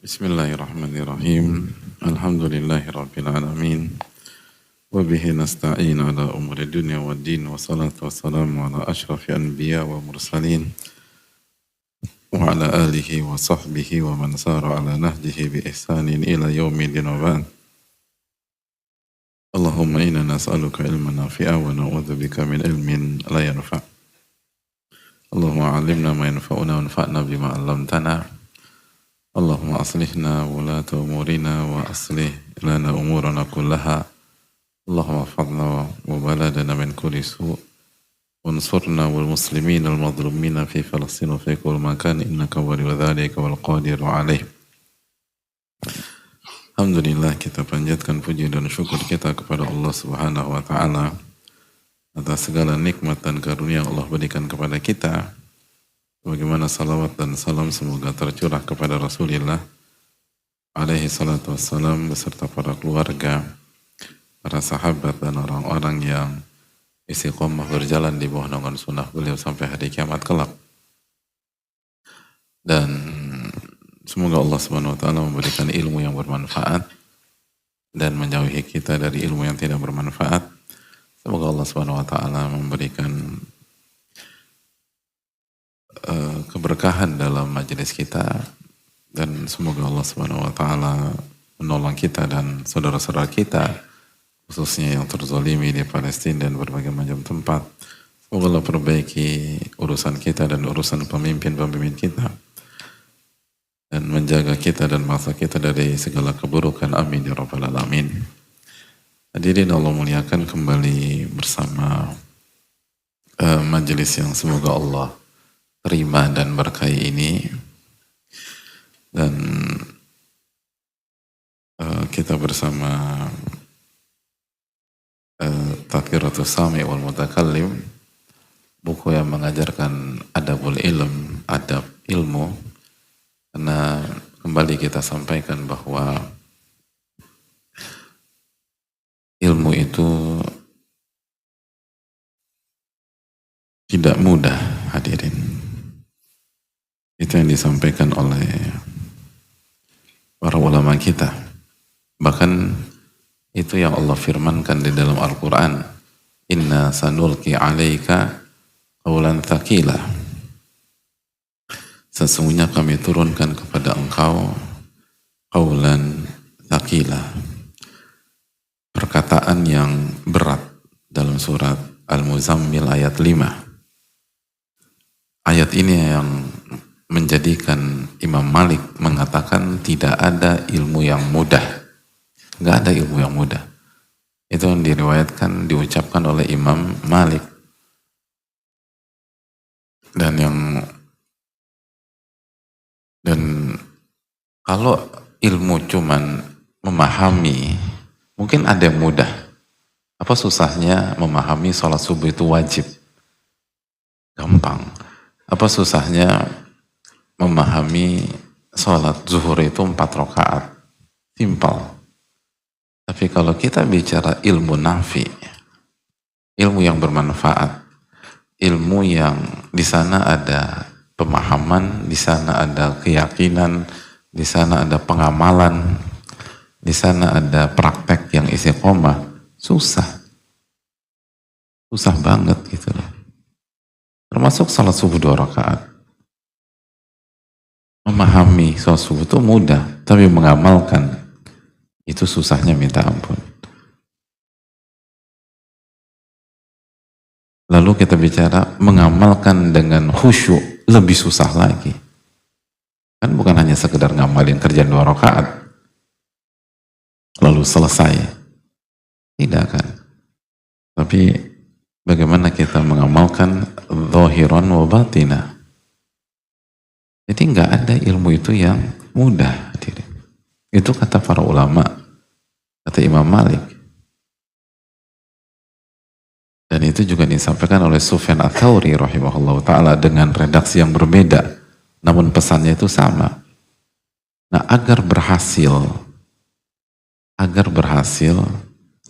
Bismillahirrahmanirrahim. Alhamdulillahirabbil alamin. Wa bihi nasta'in ala umuri dunya waddin wa salatu wassalamu ala asyrafil anbiya wa mursalin wa ala alihi wa sahbihi wa man sara ala nahjihi bi ihsanin ila yaumiddin wa ba'd. Allahumma inna nas'aluka ilman nafi'a wa na'udzubika min ilmin la yanfa'. Allahumma 'allimna ma yanfa'una wanfa'na bima 'allamtana. Allahumma aslihna wulata umurina wa aslih lana umurana kullaha. Allahumma fadna wa baladana min kulli su' wansurna wal muslimin al madhlumina fi Falastin wa fi kulli makan innaka waliyyu dzalika wal qadiru alaih. Alhamdulillah, kita panjatkan puji dan syukur kita kepada Allah Subhanahu wa taala atas segala nikmat dan karunia yang Allah berikan kepada kita. Bagaimana salawat dan salam semoga tercurah kepada Rasulullah alaihi salatu wassalam beserta para keluarga, para sahabat dan orang-orang yang istiqomah berjalan di bawah naungan sunnah beliau sampai hari kiamat kelak. Dan semoga Allah Subhanahu wa taala memberikan ilmu yang bermanfaat dan menjauhi kita dari ilmu yang tidak bermanfaat. Semoga Allah Subhanahu wa taala memberikan keberkahan dalam majelis kita, dan semoga Allah Subhanahu wa taala menolong kita dan saudara-saudara kita khususnya yang terzalimi di Palestina dan berbagai macam tempat. Semoga Allah perbaiki urusan kita dan urusan pemimpin-pemimpin kita dan menjaga kita dan bangsa kita dari segala keburukan. Amin ya rabbal alamin. Hadirin Allah muliakan, kembali bersama majelis yang semoga Allah terima dan berkahi ini, dan kita bersama Tadhkiratus Sami' wal Mutakallim, buku yang mengajarkan adabul ilm, adab ilmu. Karena kembali kita sampaikan bahwa ilmu itu tidak mudah, hadirin. Itu yang disampaikan oleh para ulama kita. Bahkan itu yang Allah firmankan di dalam Al-Quran. Inna sanulqi alaika qawlan thaqila. Sesungguhnya kami turunkan kepada engkau qawlan thaqila, perkataan yang berat, dalam surat Al-Muzammil ayat 5. Ayat ini yang menjadikan Imam Malik mengatakan tidak ada ilmu yang mudah. Nggak ada ilmu yang mudah. Itu yang diriwayatkan, diucapkan oleh Imam Malik. Dan kalau ilmu cuman memahami, mungkin ada yang mudah. Apa susahnya memahami sholat subuh itu wajib? Gampang. Apa susahnya memahami sholat zuhur itu 4 rakaat? Simpel. Tapi kalau kita bicara ilmu nafi, ilmu yang bermanfaat, ilmu yang di sana ada pemahaman, di sana ada keyakinan, di sana ada pengamalan, di sana ada praktek yang istiqomah, susah banget gitu loh. Termasuk salat subuh 2 rakaat. Memahami salat subuh itu mudah, tapi mengamalkan itu susahnya minta ampun. Lalu kita bicara mengamalkan dengan khusyuk, lebih susah lagi. Kan bukan hanya sekedar ngamalin kerjaan 2 rakaat lalu selesai. Tidak kan? Tapi bagaimana kita mengamalkan zahiran wa batina. Jadi nggak ada ilmu itu yang mudah. Itu kata para ulama, kata Imam Malik. Dan itu juga disampaikan oleh Sufyan Ats-Tsauri rahimahullah ta'ala dengan redaksi yang berbeda, namun pesannya itu sama. Nah, agar berhasil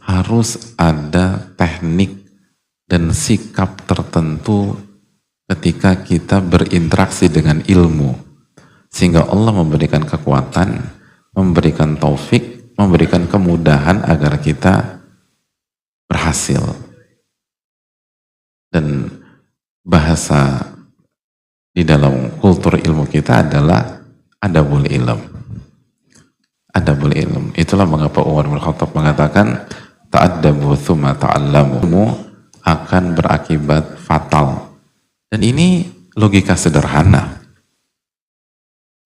harus ada teknik dan sikap tertentu ketika kita berinteraksi dengan ilmu. Sehingga Allah memberikan kekuatan, memberikan taufik, memberikan kemudahan agar kita berhasil. Dan bahasa di dalam kultur ilmu kita adalah adabul ilm. Adabul ilm. Itulah mengapa Umar bin Khattab mengatakan ta'addabu thumma ta'allamu. Akan berakibat fatal. Dan ini logika sederhana.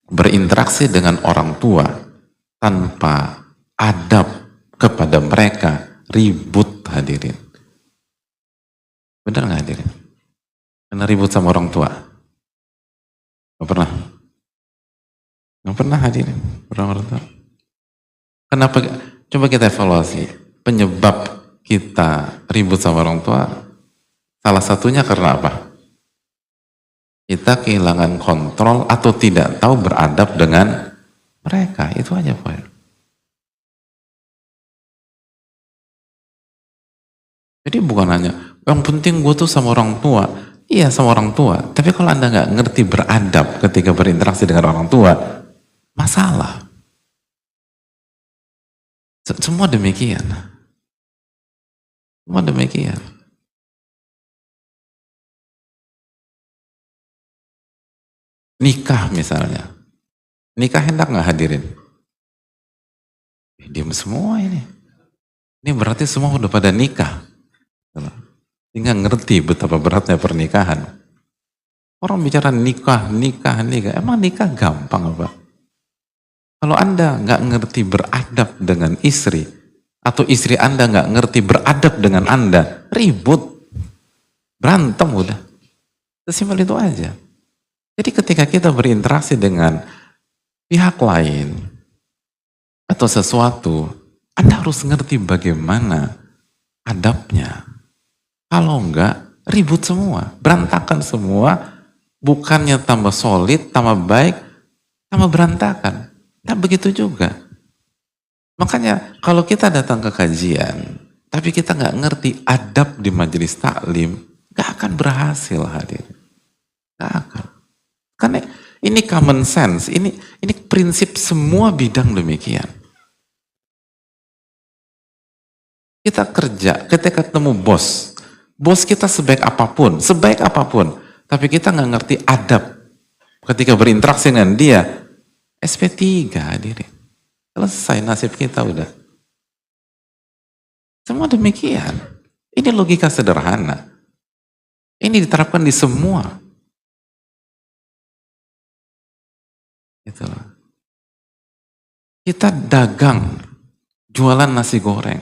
Berinteraksi dengan orang tua tanpa adab kepada mereka, ribut hadirin. Benar nggak hadirin? Pernah ribut sama orang tua? Nggak pernah? Nggak pernah hadirin? Pernah orang tua? Kenapa? Coba kita evaluasi. Penyebab kita ribut sama orang tua, salah satunya karena apa? Kita kehilangan kontrol atau tidak tahu beradab dengan mereka. Itu aja poin. Jadi bukan hanya, yang penting gue tuh sama orang tua. Iya sama orang tua. Tapi kalau Anda nggak ngerti beradab ketika berinteraksi dengan orang tua, masalah. Semua demikian. Semua demikian. Nikah misalnya. Nikah hendak nggak hadirin? Diam semua ini. Ini berarti semua udah pada nikah. Tinggal ngerti betapa beratnya pernikahan. Orang bicara nikah. Emang nikah gampang apa? Kalau Anda nggak ngerti beradab dengan istri, atau istri Anda nggak ngerti beradab dengan Anda, ribut. Berantem udah. Sesimpel itu aja. Jadi ketika kita berinteraksi dengan pihak lain atau sesuatu, Anda harus ngerti bagaimana adabnya. Kalau enggak, ribut semua, berantakan semua, bukannya tambah solid, tambah baik, tambah berantakan. Nah begitu juga. Makanya kalau kita datang ke kajian, tapi kita nggak ngerti adab di majelis taklim, nggak akan berhasil hadir. Nggak akan. Karena ini common sense, ini prinsip semua bidang demikian. Kita kerja, ketika ketemu bos kita sebaik apapun, tapi kita nggak ngerti adab ketika berinteraksi dengan dia, SP3 hadirin. Selesai nasib kita udah. Semua demikian. Ini logika sederhana. Ini diterapkan di semua. Itulah. Kita dagang, jualan nasi goreng,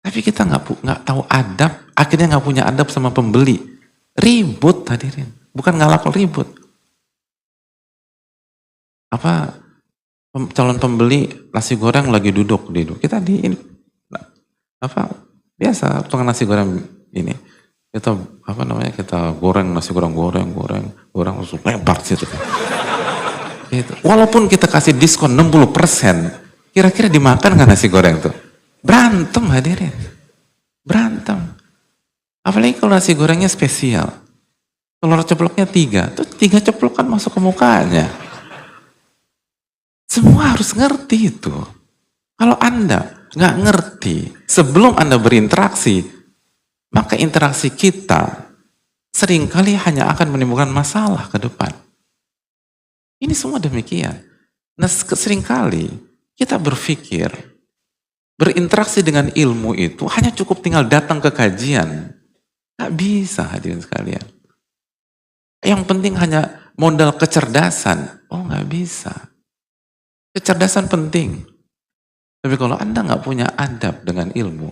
tapi kita nggak tahu adab, akhirnya nggak punya adab sama pembeli, ribut hadirin, bukan ngalak ribut. Apa calon pembeli nasi goreng lagi duduk, kita di ini, apa biasa tukang nasi goreng ini, kita apa namanya kita goreng nasi goreng langsung lebar situ. Gitu. Walaupun kita kasih diskon 60%, kira-kira dimakan nggak nasi goreng tuh? Berantem hadirin. Berantem. Apalagi kalau nasi gorengnya spesial. Telur ceploknya 3, tuh 3 ceplokan masuk ke mukanya. Semua harus ngerti itu. Kalau Anda nggak ngerti, sebelum Anda berinteraksi, maka interaksi kita seringkali hanya akan menimbulkan masalah ke depan. Ini semua demikian. Nah seringkali kita berpikir berinteraksi dengan ilmu itu hanya cukup tinggal datang ke kajian. Gak bisa hadirin sekalian. Yang penting hanya modal kecerdasan. Oh gak bisa. Kecerdasan penting. Tapi kalau Anda gak punya adab dengan ilmu,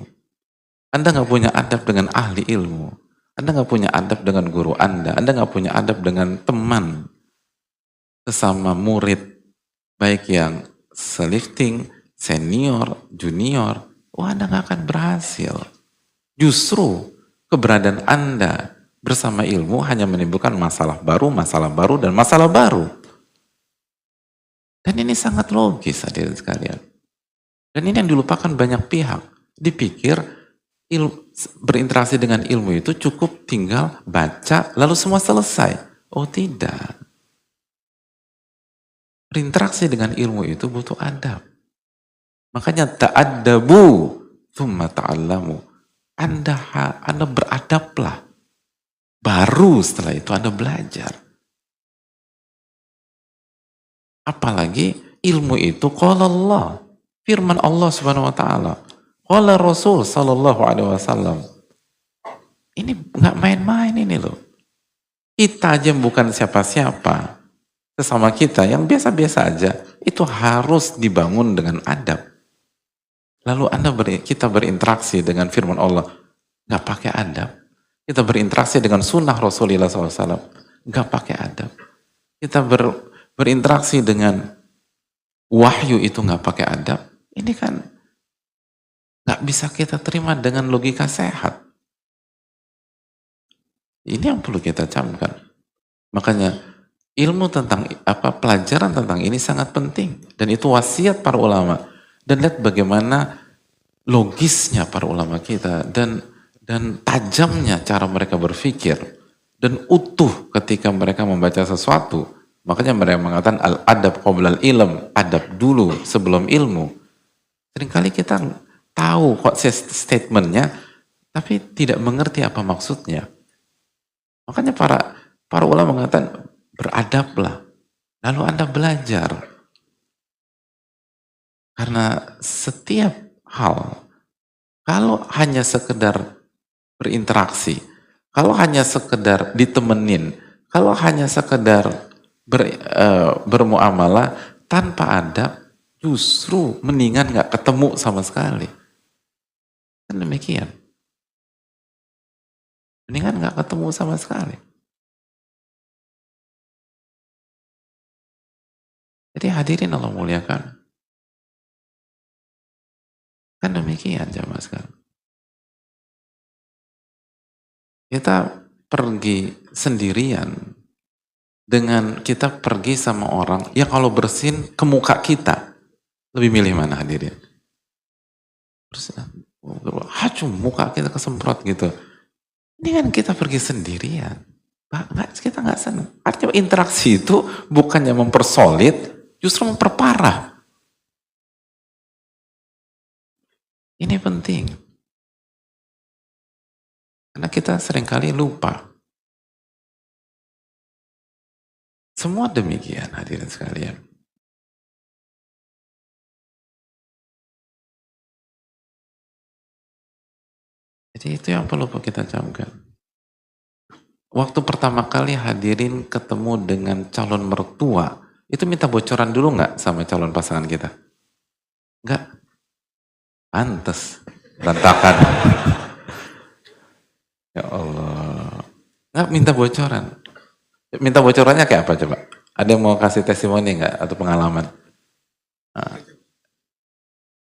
Anda gak punya adab dengan ahli ilmu, Anda gak punya adab dengan guru Anda gak punya adab dengan teman, sesama murid, baik yang selifting, senior, junior, Anda gak akan berhasil. Justru keberadaan Anda bersama ilmu hanya menimbulkan masalah baru, dan masalah baru. Dan ini sangat logis hadirin sekalian. Dan ini yang dilupakan banyak pihak. Dipikir berinteraksi dengan ilmu itu cukup tinggal baca lalu semua selesai. Oh tidak. Berinteraksi dengan ilmu itu butuh adab. Makanya ta'addabu thumma ta'allamu. Anda beradablah. Baru setelah itu Anda belajar. Apalagi ilmu itu qala Allah. Firman Allah Subhanahu wa taala. Qala Rasul sallallahu alaihi wasallam. Ini nggak main-main ini loh. Kita aja bukan siapa-siapa. Sesama kita yang biasa-biasa aja, itu harus dibangun dengan adab. Lalu kita berinteraksi dengan firman Allah, nggak pakai adab. Kita berinteraksi dengan sunnah Rasulullah SAW, nggak pakai adab. Kita berinteraksi dengan wahyu itu nggak pakai adab. Ini kan nggak bisa kita terima dengan logika sehat. Ini yang perlu kita camkan. Makanya ilmu tentang pelajaran tentang ini sangat penting, dan itu wasiat para ulama. Dan lihat bagaimana logisnya para ulama kita, dan tajamnya cara mereka berpikir, dan utuh ketika mereka membaca sesuatu. Makanya mereka mengatakan al-adab qoblal ilm, adab dulu sebelum ilmu. Seringkali kita tahu kok statementnya, tapi tidak mengerti apa maksudnya. Makanya para ulama mengatakan beradablah, lalu Anda belajar. Karena setiap hal, kalau hanya sekedar berinteraksi, kalau hanya sekedar ditemenin, kalau hanya sekedar bermuamalah tanpa adab, justru mendingan nggak ketemu sama sekali. Kan demikian. Mendingan nggak ketemu sama sekali. Jadi hadirin Allah muliakan. Kan demikian jamaah sekalian. Kita pergi sendirian dengan kita pergi sama orang yang kalau bersin ke muka kita, lebih milih mana hadirin? Hacum muka kita kesemprot gitu. Ini kan kita pergi sendirian. Kita nggak senang. Artinya interaksi itu bukannya mempersolid, justru memperparah. Ini penting. Karena kita seringkali lupa. Semua demikian hadirin sekalian. Jadi itu yang perlu kita camkan. Waktu pertama kali hadirin ketemu dengan calon mertua, itu minta bocoran dulu nggak sama calon pasangan kita? Nggak. Pantes. Berantakan. Ya Allah. Nggak minta bocoran. Minta bocorannya kayak apa coba? Ada yang mau kasih testimoni nggak atau pengalaman? Nah,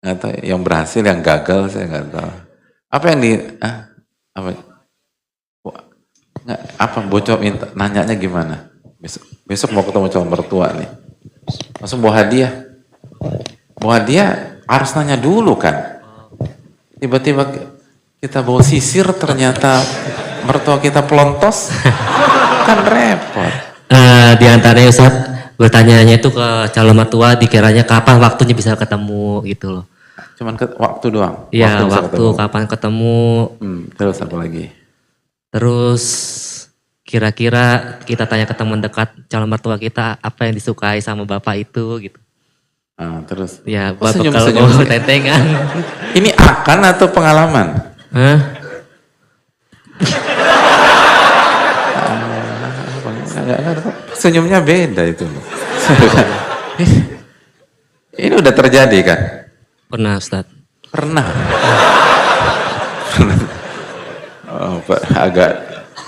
nggak tahu. Yang berhasil, yang gagal saya nggak tahu. Apa yang apa bocor minta nanyanya gimana? Besok mau ketemu calon mertua nih. Langsung bawa hadiah. Bawa hadiah harus nanya dulu kan. Tiba-tiba kita bawa sisir ternyata mertua kita pelontos. Kan repot. Di antaranya Ustaz, bertanyanya itu ke calon mertua dikiranya kapan waktunya bisa ketemu gitu loh. Cuman waktu doang? Iya, waktu kapan ketemu. Terus apa lagi? Terus kira-kira kita tanya ke teman dekat calon mertua kita apa yang disukai sama bapak itu gitu. Terus? Ya, bapak kalau mau tentengan. Ini akan atau pengalaman? Hah? Senyumnya beda itu. Ini udah terjadi kan? Pernah Ustaz. Pernah.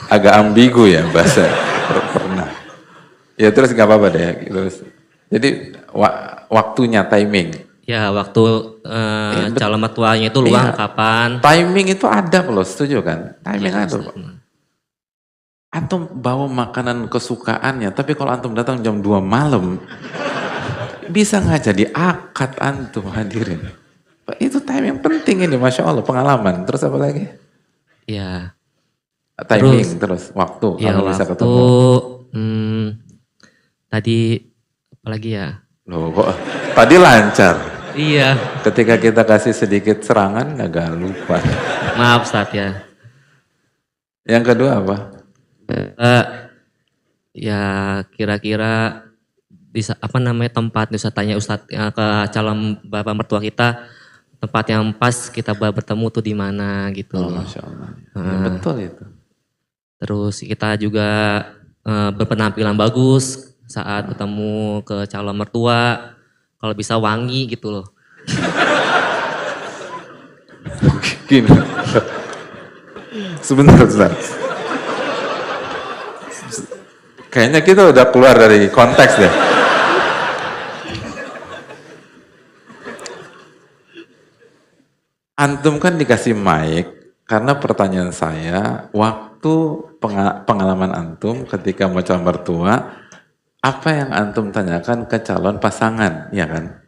Agak ambigu ya bahasa pernah. Ya terus nggak apa-apa deh. Terus, jadi waktunya timing. Ya waktu calon mertuanya itu luang kapan? Timing itu ada loh, setuju kan? Timing ya, ada. Antum bawa makanan kesukaannya, tapi kalau antum datang jam 2 malam, bisa nggak jadi akad antum hadirin? Itu timing penting ini, Masya Allah, pengalaman. Terus apa lagi? Ya. Timing, terus waktu, ya, kalau bisa ketemu. Tadi Apalagi ya? Loh kok tadi lancar. Iya, Ketika kita kasih sedikit serangan agak lupa. maaf Ustadz ya. Yang kedua apa? Eh, ya kira-kira bisa apa namanya tempat wisatanya Ustadz ke calon bapak mertua kita, tempat yang pas kita bertemu tuh di mana gitu Oh, loh. Masya Allah. Ya, betul itu. Terus kita juga berpenampilan bagus saat bertemu ke calon mertua, kalau bisa wangi gitu loh. Gini. Sebentar, Ustaz. Kayaknya kita udah keluar dari konteks deh. Antum kan dikasih mic karena pertanyaan saya, waktu pengalaman antum ketika mau calon mertua, apa yang antum tanyakan ke calon pasangan, ya kan?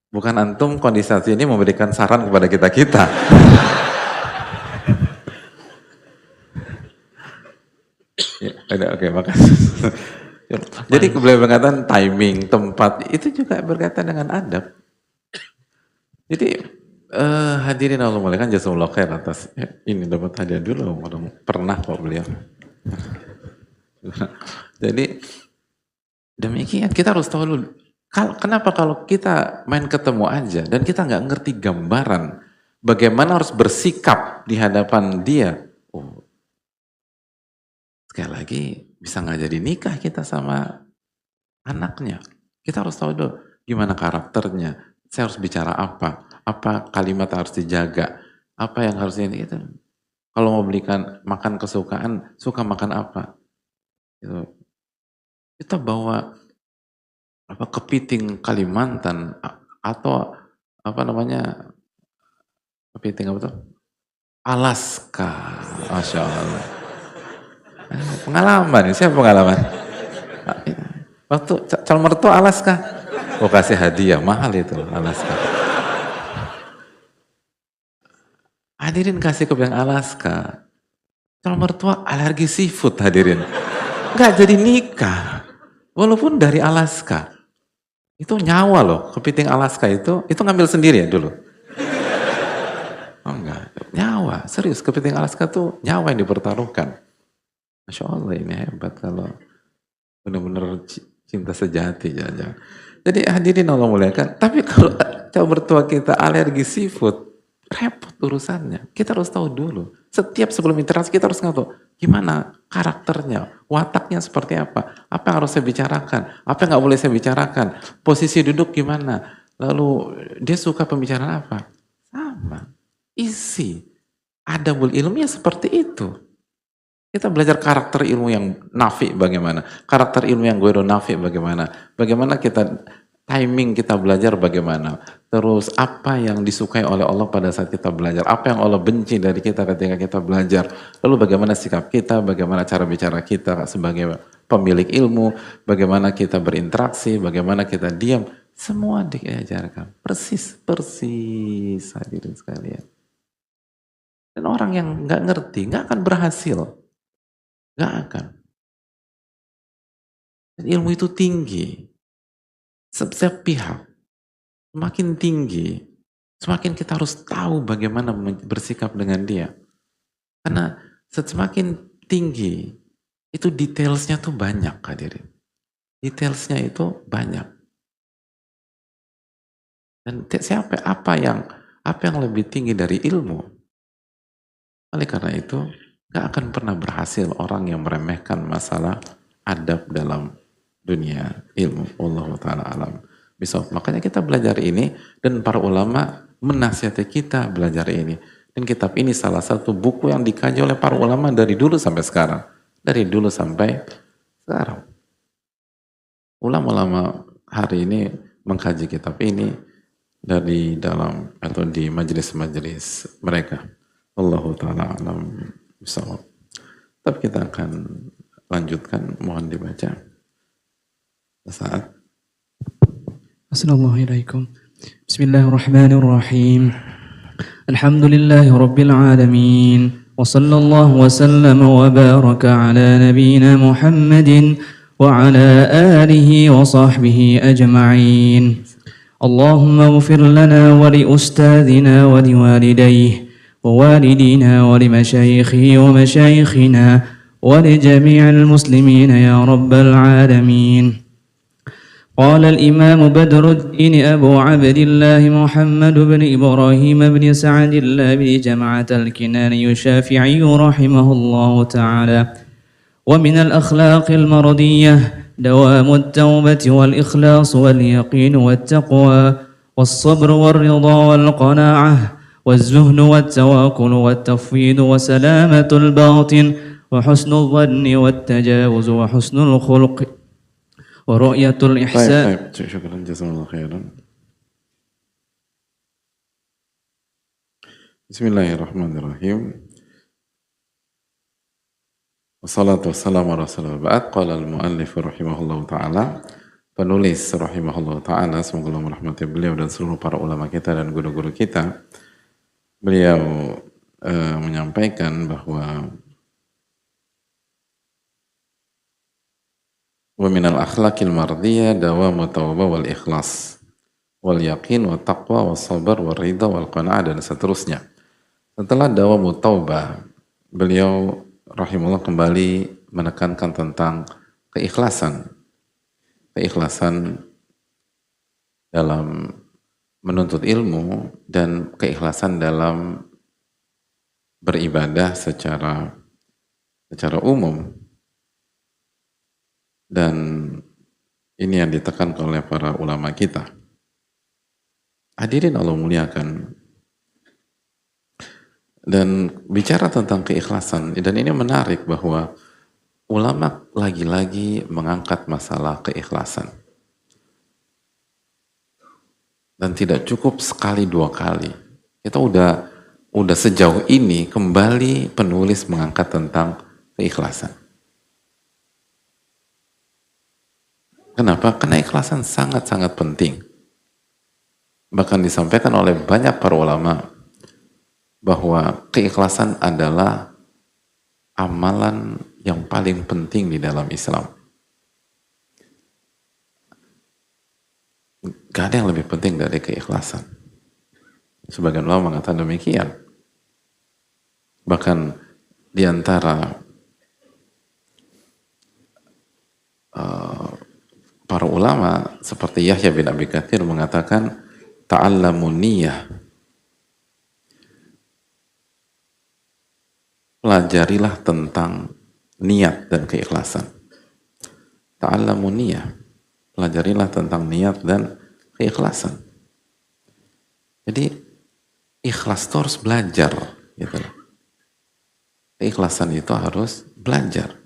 Bukan antum kondisi ini memberikan saran kepada kita-kita. Ya, oke, makasih. Jadi beliau mengatakan timing, tempat, itu juga berkaitan dengan adab. Jadi hadirin Allah muliakan, jazakumullah khair atas ini, dapat hadiah dulu, pernah kok beliau. Jadi demikian kita harus tahu dulu. Kenapa kalau kita main ketemu aja dan kita nggak ngerti gambaran bagaimana harus bersikap di hadapan dia, oh, sekali lagi bisa nggak jadi nikah kita sama anaknya. Kita harus tahu dulu gimana karakternya, saya harus bicara apa kalimat harus dijaga, apa yang harus ini itu. Kalau mau belikan makan kesukaan, suka makan apa? Itu. Kita bawa kepiting Kalimantan atau apa namanya, kepiting apa tuh? Alaska, Masya Allah. Pengalaman, siapa pengalaman? Waktu calon mertua Alaska, oh kasih hadiah mahal itu Alaska. Hadirin kasih ke yang Alaska, calon mertua alergi seafood hadirin, nggak jadi nikah, walaupun dari Alaska. Itu nyawa loh, kepiting Alaska itu ngambil sendiri ya dulu? Oh enggak, nyawa, serius kepiting Alaska tuh nyawa yang dipertaruhkan. Masya Allah, ini hebat kalau benar-benar cinta sejati. Jangan. Jadi hadirin Allah muliakan, tapi kalau calon mertua kita alergi seafood, repot urusannya. Kita harus tahu dulu. Setiap sebelum interaksi kita harus tahu gimana karakternya, wataknya seperti apa yang harus saya bicarakan, apa yang nggak boleh saya bicarakan, posisi duduk gimana, lalu dia suka pembicaraan apa, sama, isi, adabul ilmiah seperti itu. Kita belajar karakter ilmu yang nafi bagaimana, karakter ilmu yang ghairu nafi bagaimana kita timing kita belajar bagaimana, terus apa yang disukai oleh Allah pada saat kita belajar, apa yang Allah benci dari kita ketika kita belajar, lalu bagaimana sikap kita, bagaimana cara bicara kita sebagai pemilik ilmu, bagaimana kita berinteraksi, bagaimana kita diam, semua diajarkan, persis hadirin sekalian. Dan orang yang nggak ngerti nggak akan berhasil, nggak akan. Dan ilmu itu tinggi. Setiap pihak semakin tinggi, semakin kita harus tahu bagaimana bersikap dengan dia. Karena semakin tinggi, itu detailsnya tuh banyak hadirin. Detailsnya itu banyak. Dan apa yang lebih tinggi dari ilmu? Oleh karena itu, gak akan pernah berhasil orang yang meremehkan masalah adab dalam dunia ilmu. Wallahu ta'ala alam. Makanya kita belajar ini dan para ulama menasihati kita belajar ini. Dan kitab ini salah satu buku yang dikaji oleh para ulama dari dulu sampai sekarang. Dari dulu sampai sekarang. Ulama-ulama hari ini mengkaji kitab ini dari dalam atau di majelis-majelis mereka. Wallahu ta'ala alam. Tapi kita akan lanjutkan, mohon dibaca. Saat. Assalamualaikum. Bismillahirrahmanirrahim. Alhamdulillahi rabbil alamin. Wa sallallahu wa sallama wa baraka ala nabiyyina Muhammadin وعلى آله وصحبه أجمعين. اللهم اغفر لنا ولأستاذنا ولوالديه ووالدينا ولمشايخه ومشايخنا ولجميع المسلمين يا رب العالمين. قال الإمام بدر الدين أبو عبد الله محمد بن إبراهيم بن سعد الله بن جماعة الكناني الشافعي رحمه الله تعالى: ومن الأخلاق المرضية دوام التوبة والإخلاص واليقين والتقوى والصبر والرضا والقناعة والزهد والتواكل والتفويض وسلامة الباطن وحسن الظن والتجاوز وحسن الخلق ورؤية الإحسان. طيب شكرا جزاkum Allah khairan. Bismillahirrahmanirrahim. Wassalatu wassalamu ala rasulillah ba'd. Qala al-muallif rahimahullahu ta'ala, penulis rahimahullahu ta'ala, semoga Allah merahmati beliau dan seluruh para ulama kita dan guru-guru kita. Beliau menyampaikan bahwa wa minal akhlaqil mardiyah dawamu taubah wal ikhlas wal yaqin wa taqwa wa sabar wa ridha wal qana'ah dan seterusnya. Setelah dawamu taubah, beliau rahimahullah kembali menekankan tentang keikhlasan dalam menuntut ilmu dan keikhlasan dalam beribadah secara umum. Dan ini yang ditekankan oleh para ulama kita. Hadirin Allah muliakan. Dan bicara tentang keikhlasan, dan ini menarik bahwa ulama lagi-lagi mengangkat masalah keikhlasan. Dan tidak cukup sekali dua kali. Kita udah sejauh ini kembali penulis mengangkat tentang keikhlasan. Kenapa? Karena ikhlasan sangat-sangat penting. Bahkan disampaikan oleh banyak para ulama bahwa keikhlasan adalah amalan yang paling penting di dalam Islam. Gak ada yang lebih penting dari keikhlasan. Sebagian ulama mengatakan demikian. Bahkan di antara para ulama seperti Yahya bin Abi Katsir mengatakan ta'allamun niyah, pelajarilah tentang niat dan keikhlasan. Ta'allamun niyah, pelajarilah tentang niat dan keikhlasan. Jadi ikhlas itu harus belajar gitu. Keikhlasan itu harus belajar.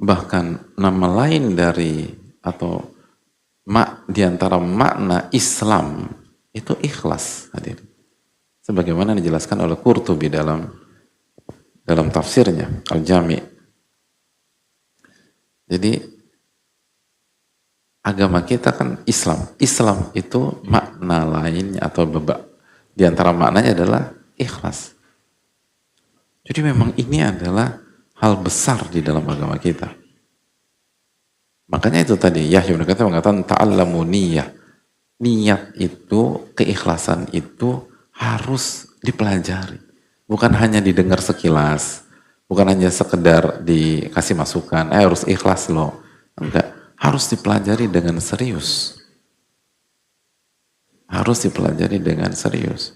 Bahkan nama lain dari atau di antara makna Islam itu ikhlas, hadir. Sebagaimana dijelaskan oleh Qurtubi dalam tafsirnya Al-Jami'. Jadi agama kita kan Islam. Islam itu makna lainnya atau di antara maknanya adalah ikhlas. Jadi memang ini adalah hal besar di dalam agama kita. Makanya itu tadi Yahya bin Katsir mengatakan ta'allamu niyah. Niat itu, keikhlasan itu harus dipelajari. Bukan hanya didengar sekilas, bukan hanya sekedar dikasih masukan, harus ikhlas loh. Enggak, harus dipelajari dengan serius. Harus dipelajari dengan serius.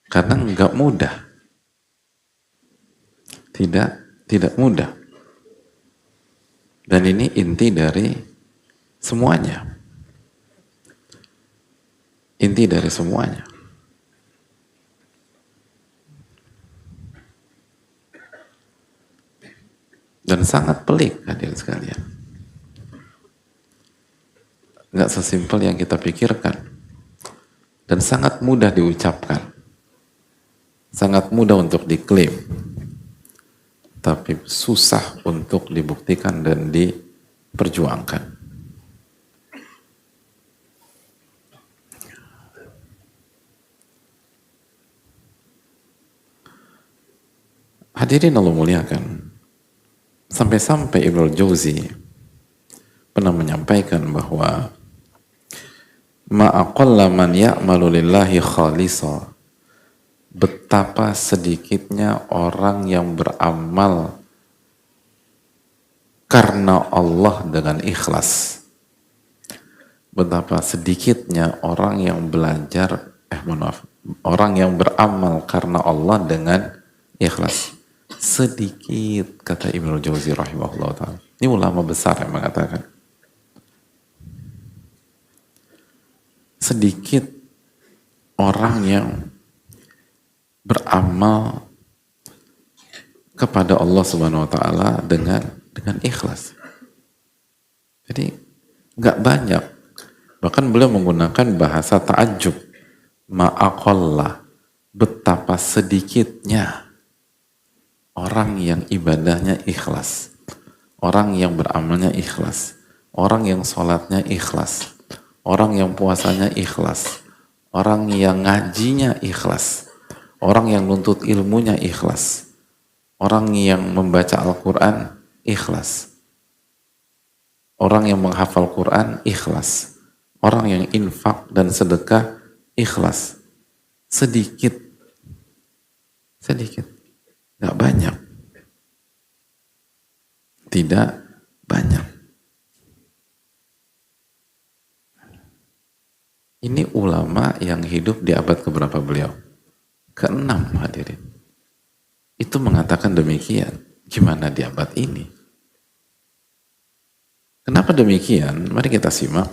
Karena enggak mudah. Tidak mudah. Dan ini inti dari semuanya. Inti dari semuanya. Dan sangat pelik hadirin sekalian. Nggak sesimpel yang kita pikirkan. Dan sangat mudah diucapkan. Sangat mudah untuk diklaim. Tapi susah untuk dibuktikan dan perjuangkan. Hadirin Allah muliakan, sampai-sampai Ibnu Jauzi pernah menyampaikan bahwa ma'aqalla man ya'malu lillahi khalisa, betapa sedikitnya orang yang beramal karena Allah dengan ikhlas. Betapa sedikitnya orang yang belajar, orang yang beramal karena Allah dengan ikhlas. Sedikit, kata Ibnu Jauzi rahimahullah ta'ala. Ini ulama besar yang mengatakan. Sedikit orang yang beramal kepada Allah Subhanahu wa taala dengan ikhlas. Jadi nggak banyak. Bahkan beliau menggunakan bahasa ta'ajub. Ma'aqallah, betapa sedikitnya orang yang ibadahnya ikhlas, orang yang beramalnya ikhlas, orang yang sholatnya ikhlas, orang yang puasanya ikhlas, orang yang ngajinya ikhlas, orang yang nuntut ilmunya ikhlas, orang yang membaca Al-Quran ikhlas, orang yang menghafal Quran ikhlas, orang yang infak dan sedekah ikhlas. Sedikit, nggak banyak, tidak banyak. Ini ulama yang hidup di abad keberapa beliau? Ke-6, hadirin. Itu mengatakan demikian. Gimana di abad ini? Kenapa demikian? Mari kita simak.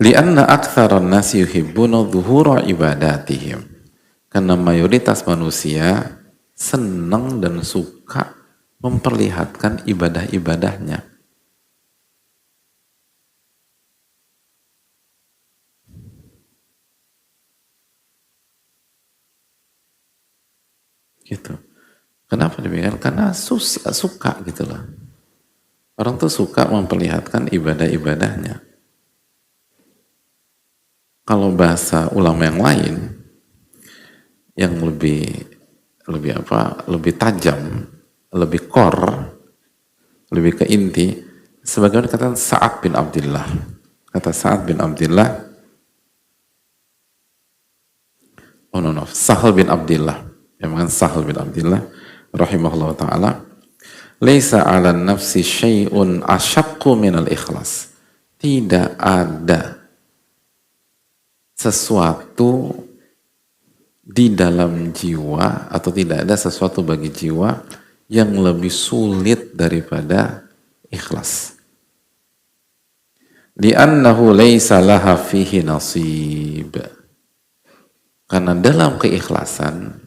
Lianna aktsaran nasi yuhibbuna dhuhura ibadatihim. Karena mayoritas manusia senang dan suka memperlihatkan ibadah-ibadahnya. Gitu. Kenapa demikian? Karena suka gitu loh. Orang tuh suka memperlihatkan ibadah-ibadahnya. Kalau bahasa ulama yang lain yang lebih tajam, lebih core, lebih ke inti, sebagaimana kata Sa'ad bin Abdullah. Kata Sa'ad bin Abdullah, Sahal bin Abdullah, yang mengatakan Sahal bin Abdullah rahimahullah ta'ala, laisa 'ala nafsi syai'un asyaqqu minal ikhlas. Tidak ada sesuatu di dalam jiwa, atau tidak ada sesuatu bagi jiwa yang lebih sulit daripada ikhlas. Li'annahu laisa laha fihi nasib. Karena dalam keikhlasan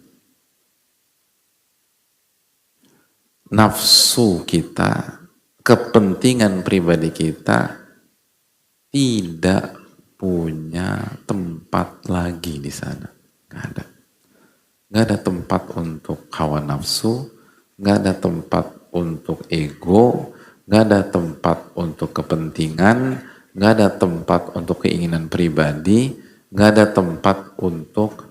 nafsu kita, kepentingan pribadi kita tidak punya tempat lagi di sana. Nggak ada. Nggak ada tempat untuk hawa nafsu, nggak ada tempat untuk ego, nggak ada tempat untuk kepentingan, nggak ada tempat untuk keinginan pribadi, nggak ada tempat untuk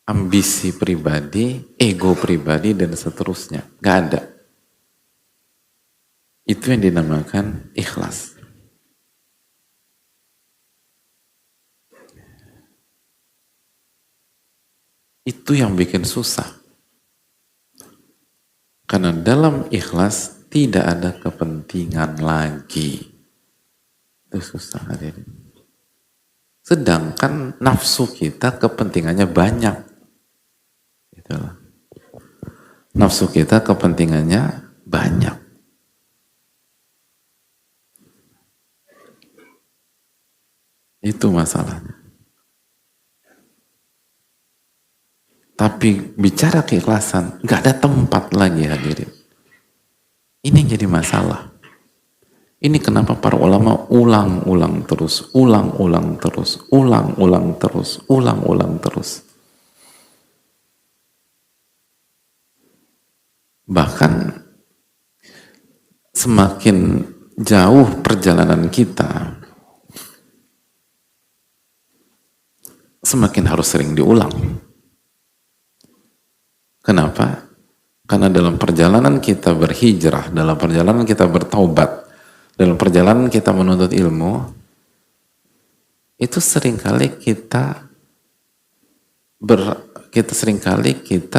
ambisi pribadi, ego pribadi, dan seterusnya. Nggak ada. Itu yang dinamakan ikhlas. Itu yang bikin susah. Karena dalam ikhlas tidak ada kepentingan lagi. Itu susah, hadirin. Sedangkan nafsu kita kepentingannya banyak. Itulah. Nafsu kita kepentingannya banyak. Itu masalahnya. Tapi bicara keikhlasan, nggak ada tempat lagi, hadirin. Ini yang jadi masalah. Ini kenapa para ulama ulang-ulang terus. Bahkan semakin jauh perjalanan kita, semakin harus sering diulang. Kenapa? Karena dalam perjalanan kita berhijrah, dalam perjalanan kita bertaubat, dalam perjalanan kita menuntut ilmu, itu seringkali kita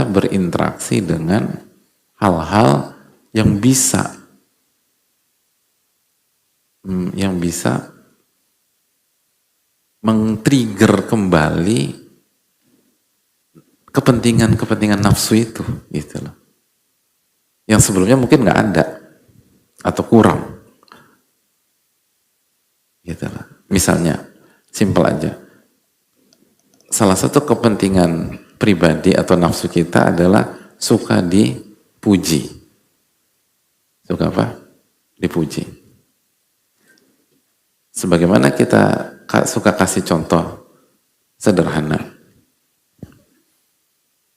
berinteraksi dengan hal-hal yang bisa men-trigger kembali kepentingan nafsu itu, gitu loh. Yang sebelumnya mungkin nggak ada atau kurang, gitu loh. Misalnya, simpel aja, salah satu kepentingan pribadi atau nafsu kita adalah suka dipuji. Suka apa? Dipuji. Sebagaimana kita suka kasih contoh sederhana.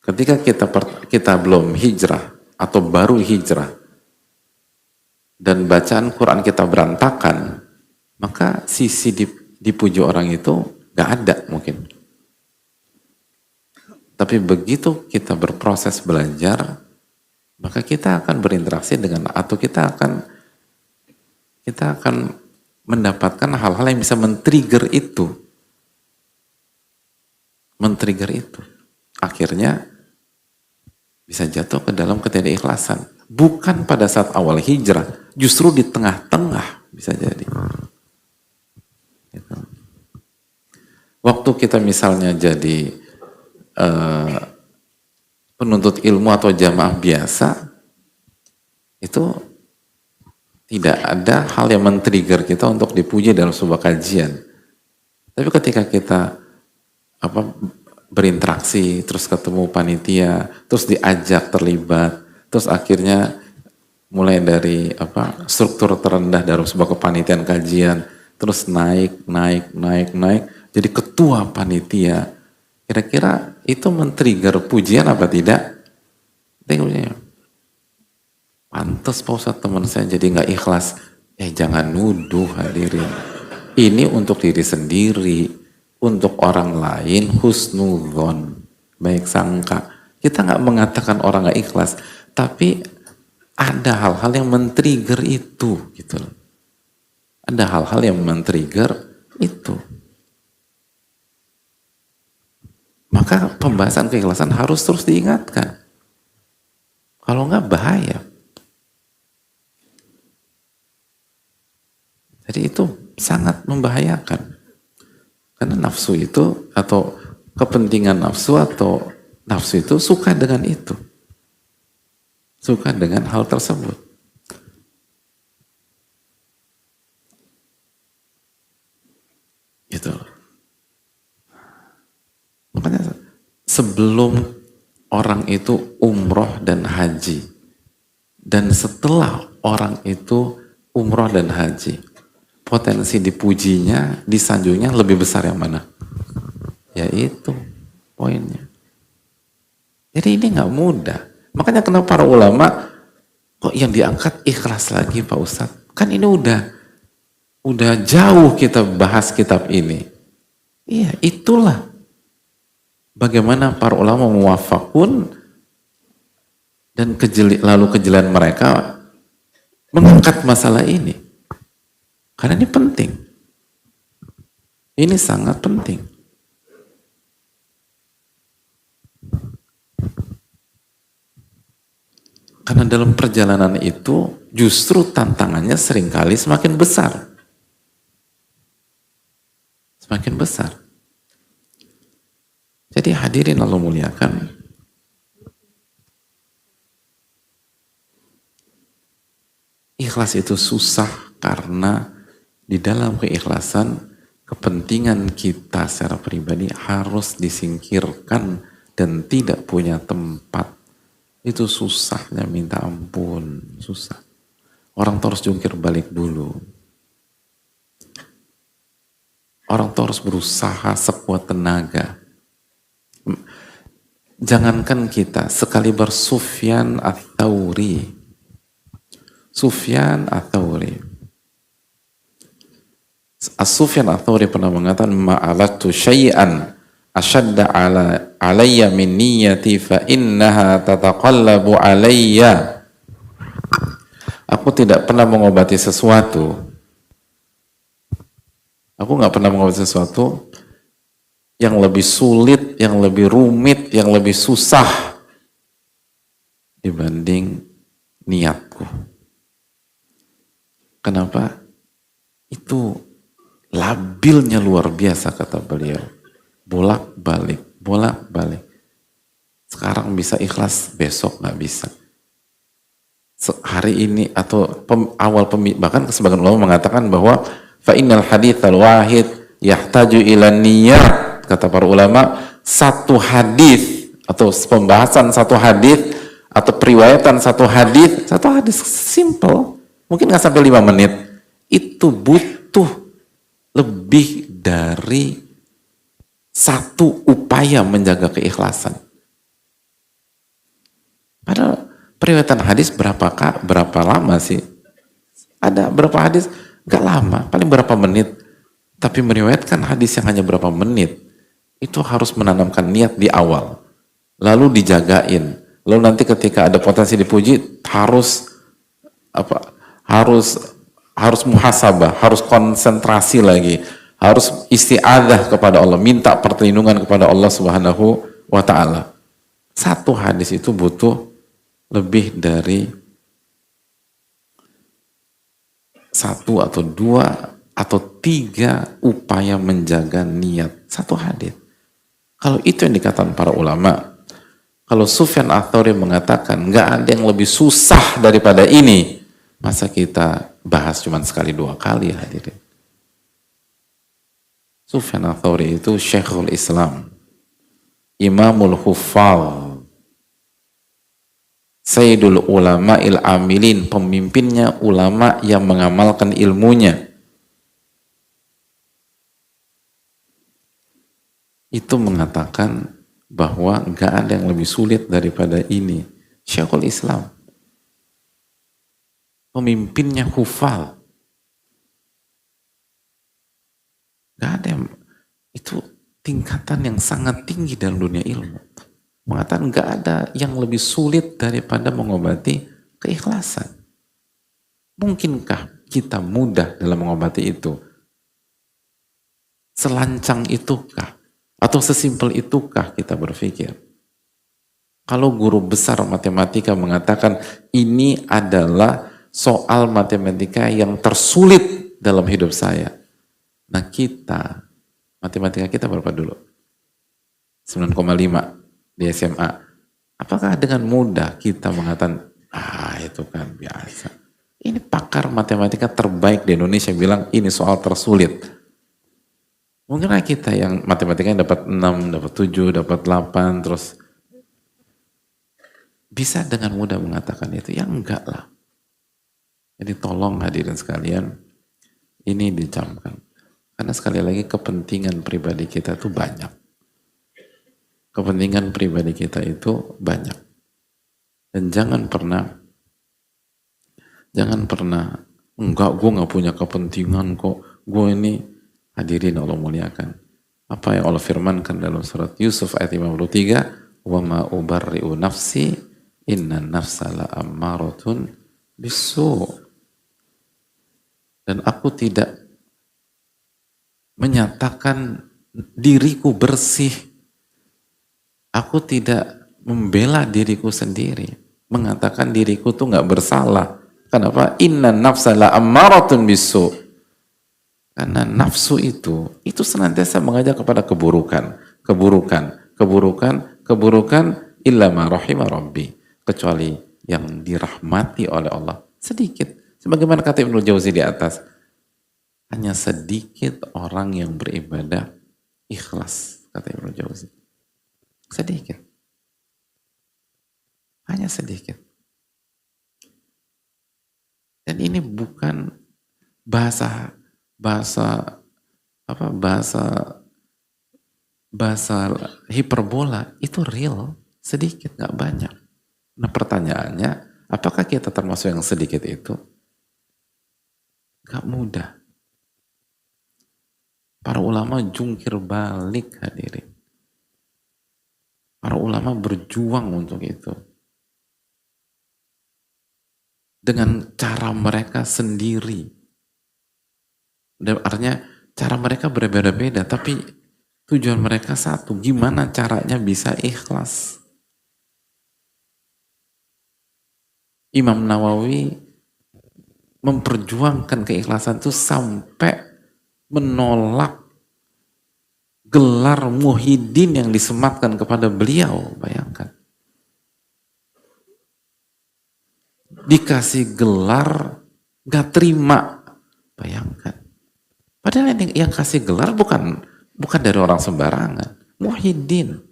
Ketika kita belum hijrah atau baru hijrah dan bacaan Quran kita berantakan, maka sisi dipuji orang itu gak ada mungkin. Tapi begitu kita berproses belajar, maka kita akan berinteraksi dengan, atau kita akan mendapatkan hal-hal yang bisa men-trigger itu. Men-trigger itu. Akhirnya bisa jatuh ke dalam ketidakikhlasan. Bukan pada saat awal hijrah, justru di tengah-tengah bisa jadi. Gitu. Waktu kita misalnya jadi penuntut ilmu atau jamaah biasa, itu tidak ada hal yang men-trigger kita untuk dipuji dalam sebuah kajian. Tapi ketika kita berinteraksi, terus ketemu panitia, terus diajak terlibat, terus akhirnya mulai dari struktur terendah dalam sebuah kepanitiaan kajian, terus naik, jadi ketua panitia. Kira-kira itu men-trigger pujian apa tidak? Tengoknya. Pantes Pak Ustadz, teman saya jadi nggak ikhlas. Jangan nuduh hadirin. Ini untuk diri sendiri, untuk orang lain husnudzon, baik sangka. Kita nggak mengatakan orang nggak ikhlas, tapi ada hal-hal yang men-trigger itu, gitu. Ada hal-hal yang men-trigger itu. Maka pembahasan keikhlasan harus terus diingatkan. Kalau nggak bahaya. Jadi itu sangat membahayakan. Karena nafsu itu, atau kepentingan nafsu atau nafsu itu suka dengan itu. Suka dengan hal tersebut. Gitu. Makanya sebelum orang itu umroh dan haji, dan setelah orang itu umroh dan haji, potensi dipujinya, disanjungnya lebih besar yang mana? Ya itu poinnya. Jadi ini nggak mudah. Makanya kenapa para ulama kok yang diangkat ikhlas lagi Pak Ustadz? Kan ini udah jauh kita bahas kitab ini. Iya, itulah bagaimana para ulama muwafaqun dan lalu kejelian mereka mengangkat masalah ini. Karena ini penting. Ini sangat penting. Karena dalam perjalanan itu justru tantangannya seringkali semakin besar. Semakin besar. Jadi hadirin Allah muliakan. Ikhlas itu susah karena di dalam keikhlasan kepentingan kita secara pribadi harus disingkirkan dan tidak punya tempat. Itu susahnya minta ampun, susah. Orang terus jungkir balik dulu. Orang terus berusaha sekuat tenaga. Jangankan kita, sekaliber Sufyan Ats-Tsauri. Sufyan Ats-Tsauri. Sufyan Ats-Tsauri pernah mengatakan, ma'alatu syai'an asyadda alayya min niyyati fa innaha tataqallabu alayya. Aku tidak pernah mengobati sesuatu. Aku nggak pernah mengobati sesuatu yang lebih sulit, yang lebih rumit, yang lebih susah dibanding niatku. Kenapa? Itu labilnya luar biasa, kata beliau. Bolak-balik, bolak-balik. Sekarang bisa ikhlas, besok nggak bisa. Hari ini atau bahkan sebagian ulama mengatakan bahwa fa innal haditsal wahid yahtaju ila niyyah. Kata para ulama, satu hadis atau pembahasan satu hadis atau periwayatan satu hadis simple, mungkin nggak sampai 5 menit, itu butuh lebih dari satu upaya menjaga keikhlasan. Padahal periwayatan hadis berapa lama sih? Ada berapa hadis? Gak lama, paling berapa menit. Tapi meriwayatkan hadis yang hanya berapa menit, itu harus menanamkan niat di awal, lalu dijagain, lalu nanti ketika ada potensi dipuji harus muhasabah, harus konsentrasi lagi, harus isti'adzah kepada Allah, minta perlindungan kepada Allah Subhanahu wa ta'ala. Satu hadis itu butuh lebih dari 1 atau 2 atau 3 upaya menjaga niat satu hadis. Kalau itu yang dikatakan para ulama, kalau Sufyan Ats-Tsauri mengatakan nggak ada yang lebih susah daripada ini, masa kita bahas cuma sekali 2 kali, hadirin. Sufyan Ats-Tsauri itu Syekhul Islam, Imamul Huffaz, Sayyidul Ulama'il Amilin, pemimpinnya ulama yang mengamalkan ilmunya. Itu mengatakan bahwa nggak ada yang lebih sulit daripada ini. Syekhul Islam, pemimpinnya hufal, nggak ada yang, itu tingkatan yang sangat tinggi dalam dunia ilmu. Mengatakan nggak ada yang lebih sulit daripada mengobati keikhlasan. Mungkinkah kita mudah dalam mengobati itu? Selancang itukah? Atau sesimpel itukah kita berpikir? Kalau guru besar matematika mengatakan ini adalah soal matematika yang tersulit dalam hidup saya. Nah kita, matematika kita berapa dulu? 9,5 di SMA. Apakah dengan mudah kita mengatakan, itu kan biasa. Ini pakar matematika terbaik di Indonesia bilang ini soal tersulit. Mungkinlah kita yang matematikanya dapat 6, dapat 7, dapat 8, terus bisa dengan mudah mengatakan itu? Ya enggak lah. Jadi tolong hadirin sekalian, ini dicamkan. Karena sekali lagi kepentingan pribadi kita itu banyak. Kepentingan pribadi kita itu banyak. Dan jangan pernah, enggak, gue gak punya kepentingan kok, gue ini. Hadirin Allah muliakan. Apa yang Allah firmankan dalam surat Yusuf ayat 53, wa ma ubarri'u nafsi inna nafsa la ammaratun bisu. Dan aku tidak menyatakan diriku bersih. Aku tidak membela diriku sendiri, mengatakan diriku tuh nggak bersalah. Kenapa? Inna nafsa la ammaratun bisu. Karena nafsu itu senantiasa mengajak kepada keburukan, illa ma rahima rabbi, kecuali yang dirahmati oleh Allah sedikit. Sebagaimana kata Ibnu Jauzi di atas, hanya sedikit orang yang beribadah ikhlas, kata Ibnu Jauzi. Sedikit. Hanya sedikit. Dan ini bukan bahasa hiperbola, itu real. sedikit, nggak banyak. Nah pertanyaannya, apakah kita termasuk yang sedikit itu? Nggak mudah. Para ulama jungkir balik hadirin. Para ulama berjuang untuk itu. Dengan cara mereka sendiri. Dan artinya cara mereka berbeda-beda, tapi tujuan mereka satu. Gimana caranya bisa ikhlas? Imam Nawawi memperjuangkan keikhlasan itu sampai menolak gelar Muhyiddin yang disematkan kepada beliau. Bayangkan. Dikasih gelar, gak terima. Bayangkan. Padahal yang kasih gelar bukan dari orang sembarangan. Muhyiddin.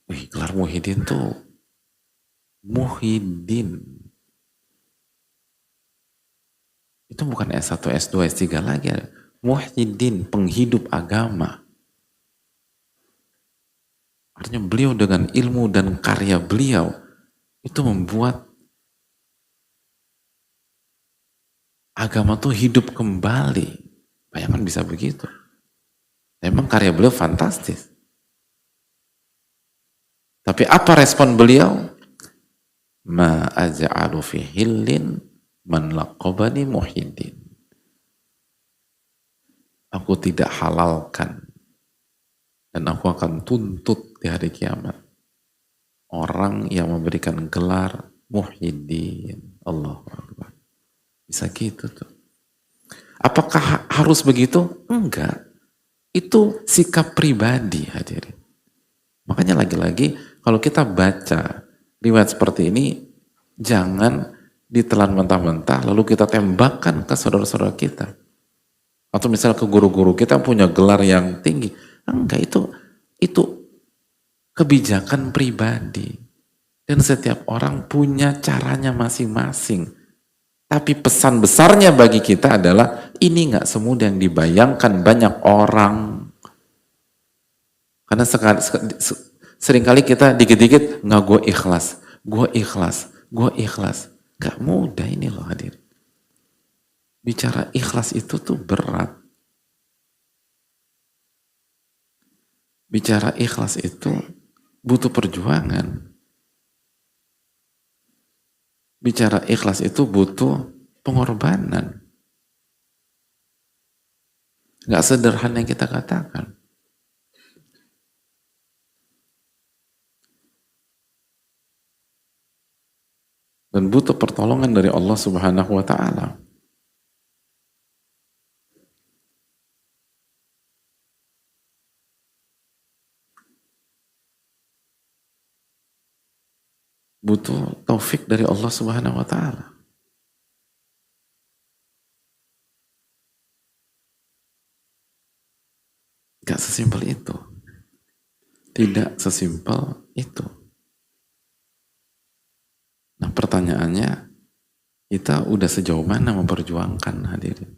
Wih, gelar Muhyiddin tuh Muhyiddin. Itu bukan S1, S2, S3 lagi. Muhyiddin, penghidup agama. Artinya beliau dengan ilmu dan karya beliau itu membuat agama tuh hidup kembali. Bayangkan bisa begitu. Memang karya beliau fantastis. Tapi apa respon beliau? Ma aja'alu fi hillin man laqabani Muhyiddin. Aku tidak halalkan dan aku akan tuntut di hari kiamat orang yang memberikan gelar Muhyiddin. Allahu Akbar. Bisa gitu tuh. Apakah harus begitu? Enggak. Itu sikap pribadi hadirin. Makanya lagi-lagi kalau kita baca riwayat seperti ini, jangan ditelan mentah-mentah lalu kita tembakkan ke saudara-saudara kita. Atau misalnya ke guru-guru kita punya gelar yang tinggi. Enggak, itu kebijakan pribadi. Dan setiap orang punya caranya masing-masing. Tapi pesan besarnya bagi kita adalah ini nggak semudah yang dibayangkan banyak orang. Karena seringkali kita dikit-dikit nggak gue ikhlas. Gak mudah ini loh hadir. Bicara ikhlas itu tuh berat. Bicara ikhlas itu butuh perjuangan. Bicara ikhlas itu butuh pengorbanan. Gak sederhana yang kita katakan. Dan butuh pertolongan dari Allah Subhanahu wa Ta'ala. Butuh taufik dari Allah Subhanahu wa Ta'ala. Gak sesimpel itu. Tidak sesimpel itu. Nah pertanyaannya, kita udah sejauh mana memperjuangkan hadirin?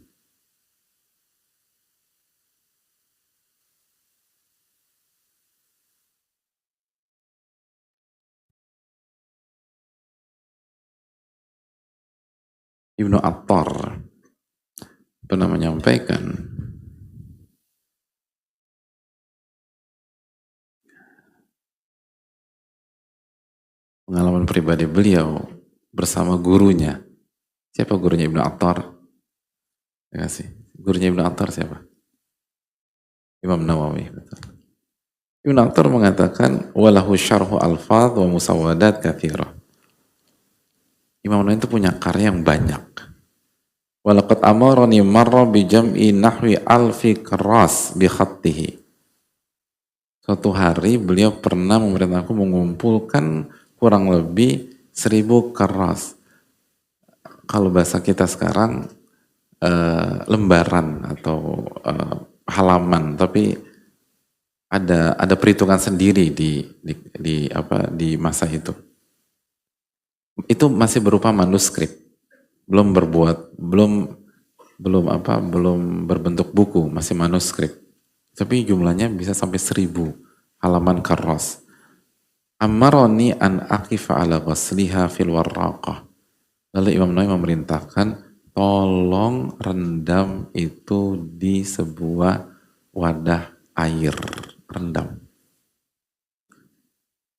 Ibnu Attar pernah menyampaikan pengalaman pribadi beliau bersama gurunya. Siapa gurunya Ibnu Attar? Ya sih. Gurunya Ibnu Attar siapa? Imam Nawawi. Betul. Ibnu Attar mengatakan walahu syarhu alfadz wa musawadat katsirah. Imam Nawawi itu punya karya yang banyak. Walaqad amarani marra bi jam'i nahwi alfi keras bi khattihi. Suatu hari beliau pernah memerintahku mengumpulkan kurang lebih 1000 keras. Kalau bahasa kita sekarang lembaran atau halaman, tapi ada perhitungan sendiri di masa itu. Itu masih berupa manuskrip, belum berbentuk buku, masih manuskrip. Tapi jumlahnya bisa sampai 1000 halaman karros. Amaroni an aqifa ala ghasliha fil warraqah. Lalu Imam Nawawi memerintahkan, tolong rendam itu di sebuah wadah air, rendam.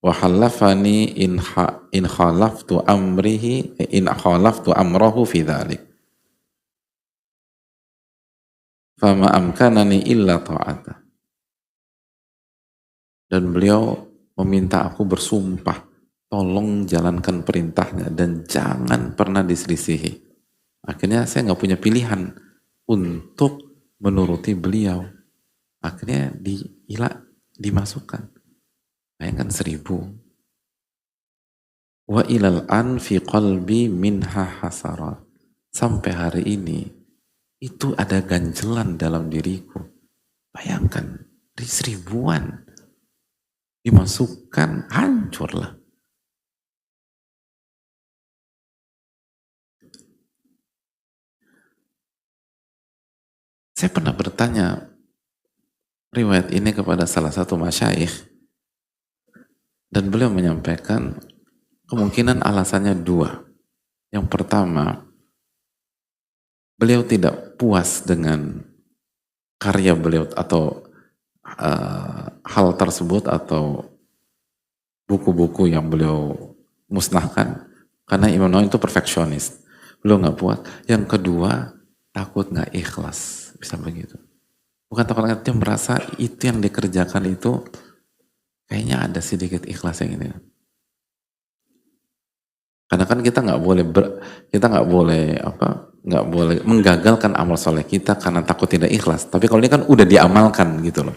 Wa halafani in khalaftu amrahu fi dzalik. Fama amkanani illa ta'ata. Dan beliau meminta aku bersumpah, tolong jalankan perintahnya dan jangan pernah diselisihi. Akhirnya saya nggak punya pilihan untuk menuruti beliau. Akhirnya dimasukkan. Bayangkan 1000. Wa ilal an fi qalbi minha hasarat. Sampai hari ini itu ada ganjelan dalam diriku. Bayangkan, dari 1000-an dimasukkan, hancurlah. Saya pernah bertanya riwayat ini kepada salah satu masyayikh, dan beliau menyampaikan kemungkinan alasannya 2. Yang pertama, beliau tidak puas dengan karya beliau atau hal tersebut atau buku-buku yang beliau musnahkan, karena Imam Nawawi itu perfeksionis. Beliau nggak puas. Yang kedua, takut nggak ikhlas, bisa begitu. Bukan takut, dia merasa itu yang dikerjakan itu kayaknya ada sedikit ikhlas yang ini. Karena kan kita nggak boleh menggagalkan amal soleh kita karena takut tidak ikhlas. Tapi kalau ini kan udah diamalkan gitu loh.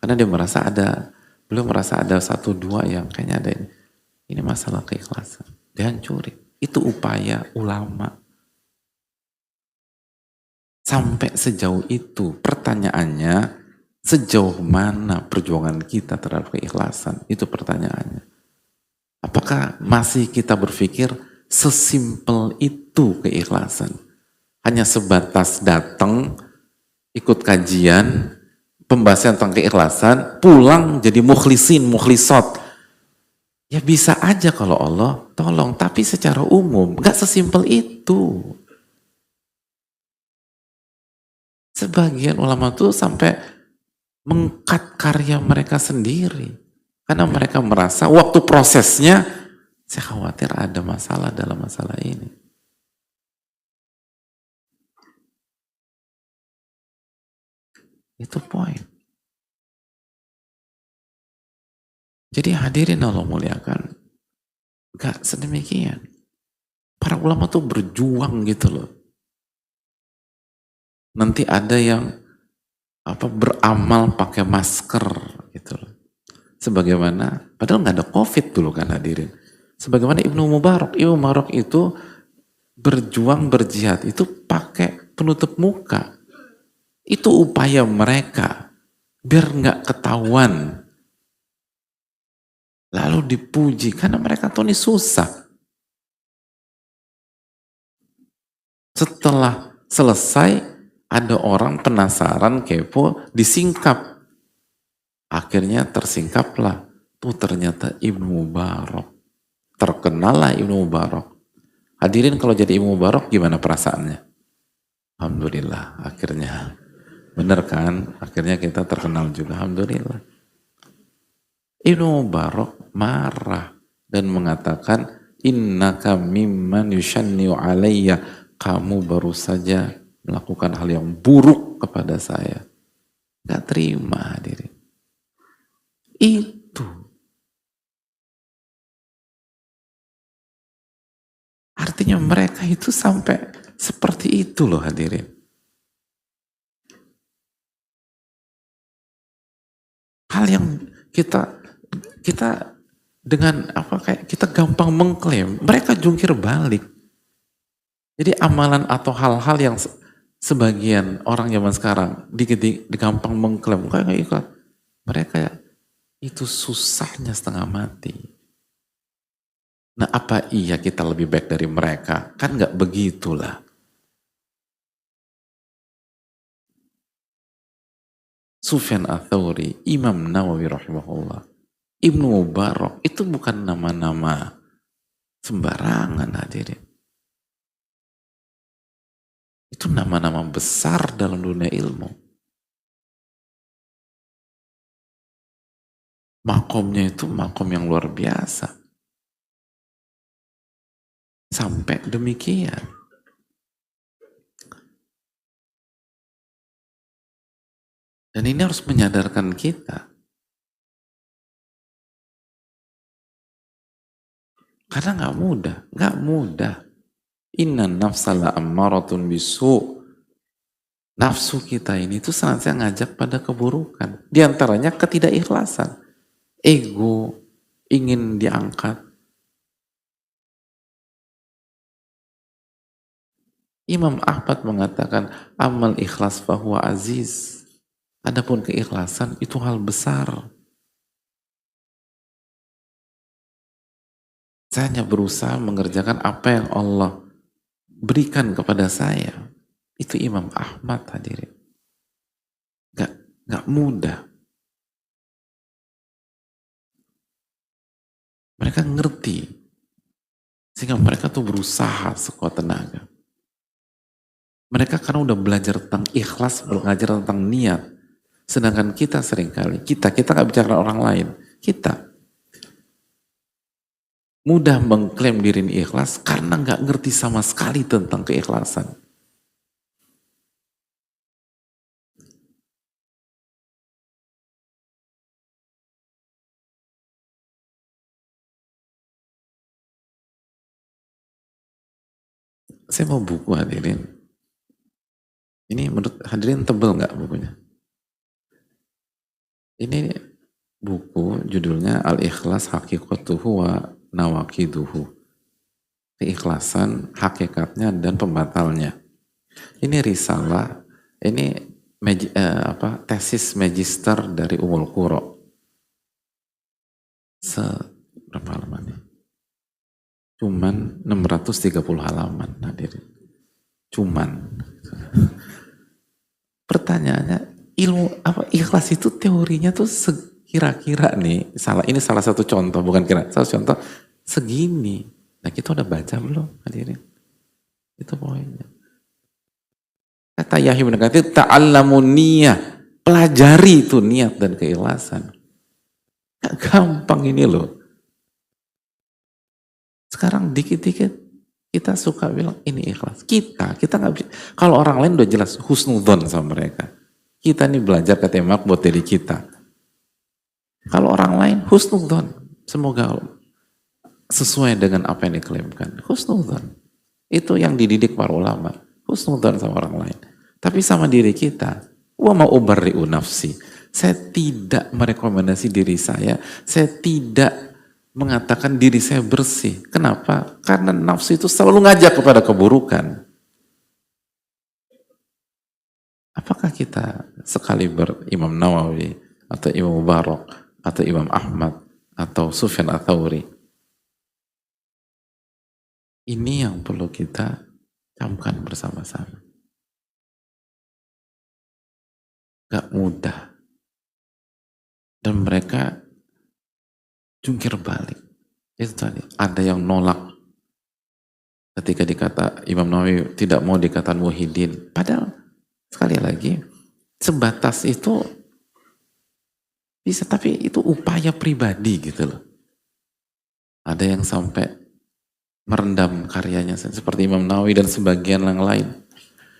Karena beliau merasa ada 1-2 yang kayaknya ada ini masalah keikhlasan. Dihancurin. Itu upaya ulama. Sampai sejauh itu, pertanyaannya, sejauh mana perjuangan kita terhadap keikhlasan? Itu pertanyaannya. Apakah masih kita berpikir sesimpel itu keikhlasan? Hanya sebatas datang, ikut kajian, pembahasan tentang keikhlasan, pulang jadi mukhlisin, mukhlisot. Ya bisa aja kalau Allah tolong, tapi secara umum gak sesimpel itu. Sebagian ulama tuh sampai mengkat karya mereka sendiri. Karena mereka merasa waktu prosesnya, saya khawatir ada masalah dalam masalah ini. Itu poin. Jadi hadirin Allah muliakan, gak sedemikian. Para ulama tuh berjuang gitu loh. Nanti ada yang beramal pakai masker gitu loh. Sebagaimana, padahal nggak ada COVID dulu kan hadirin. Sebagaimana Ibnu Mubarak itu berjuang berjihad itu pakai penutup muka. Itu upaya mereka biar nggak ketahuan. Lalu dipuji karena mereka tuh ini susah. Setelah selesai ada orang penasaran kepo disingkap. Akhirnya tersingkaplah. Tuh ternyata Ibnu Mubarak. Terkenallah Ibnu Mubarak. Hadirin kalau jadi Ibnu Mubarak gimana perasaannya? Alhamdulillah akhirnya. Bener kan? Akhirnya kita terkenal juga. Alhamdulillah. Ibnu Mubarak marah dan mengatakan, innaka mimman yushanni'u alayya. Kamu baru saja melakukan hal yang buruk kepada saya. Gak terima hadirin. Itu. Artinya mereka itu sampai seperti itu loh hadirin. Hal yang kita dengan kayak kita gampang mengklaim, mereka jungkir balik. Jadi amalan atau hal-hal yang sebagian orang zaman sekarang gampang mengklaim, kayak ikut. Mereka itu susahnya setengah mati. Nah apa iya kita lebih baik dari mereka? Kan gak begitulah. Sufyan Ats-Tsauri, Imam Nawawi rahimahullah, Ibnu Mubarak, itu bukan nama-nama sembarangan hadirin. Itu nama-nama besar dalam dunia ilmu. Makomnya itu makom yang luar biasa. Sampai demikian. Dan ini harus menyadarkan kita. Karena nggak mudah. Inna nafsala ammaratun bisu. Nafsu kita ini tuh senantiasa ngajak pada keburukan. Di antaranya ketidakikhlasan. Ego, ingin diangkat. Imam Ahmad mengatakan, amal ikhlas fahuwa aziz. Adapun keikhlasan itu hal besar. Saya hanya berusaha mengerjakan apa yang Allah berikan kepada saya. Itu Imam Ahmad hadirin. Gak mudah. Mereka ngerti. Sehingga mereka tuh berusaha sekuat tenaga. Mereka karena udah belajar tentang ikhlas, belajar tentang niat. Sedangkan kita seringkali, kita gak bicara orang lain. Kita mudah mengklaim diri ini ikhlas karena gak ngerti sama sekali tentang keikhlasan. Saya mau buku hadirin. Ini menurut hadirin tebel nggak bukunya? Ini buku judulnya Al-Ikhlas Haqiqatuhu wa Nawaqiduhu. Keikhlasan, hakikatnya dan pembatalnya. Ini risalah, ini tesis magister dari Ummul Qura. Berapa halaman? Cuman 630 halaman hadirin. Cuman. Pertanyaannya, ikhlas itu teorinya tuh kira-kira nih, ini salah satu contoh, bukan salah satu contoh segini. Nah, kita udah baca belum hadirin? Itu poinnya. Kata Yahya bin Katsir, ta'allamun niyah, pelajari itu niat dan keikhlasan. Gak gampang ini loh. Sekarang dikit-dikit kita suka bilang ini ikhlas. Kita nggak bisa. Kalau orang lain udah jelas husnudzon sama mereka. Kita nih belajar ketemak buat diri kita. Kalau orang lain husnudzon, semoga sesuai dengan apa yang diklaimkan. Husnudzon. Itu yang dididik para ulama. Husnudzon sama orang lain. Tapi sama diri kita, wa ma ubarri'u nafsi. Saya tidak merekomendasi diri saya tidak mengatakan diri saya bersih. Kenapa? Karena nafsu itu selalu ngajak kepada keburukan. Apakah kita sekali Imam Nawawi atau Imam Mubarak atau Imam Ahmad atau Sufyan Ats-Tsauri? Ini yang perlu kita camkan bersama-sama. Gak mudah. Dan mereka jungkir balik. Itu tadi, ada yang nolak ketika dikata Imam Nawawi tidak mau dikatakan muhyiddin. Padahal sekali lagi sebatas itu bisa, tapi itu upaya pribadi gitu loh. Ada yang sampai merendam karyanya seperti Imam Nawawi dan sebagian yang lain.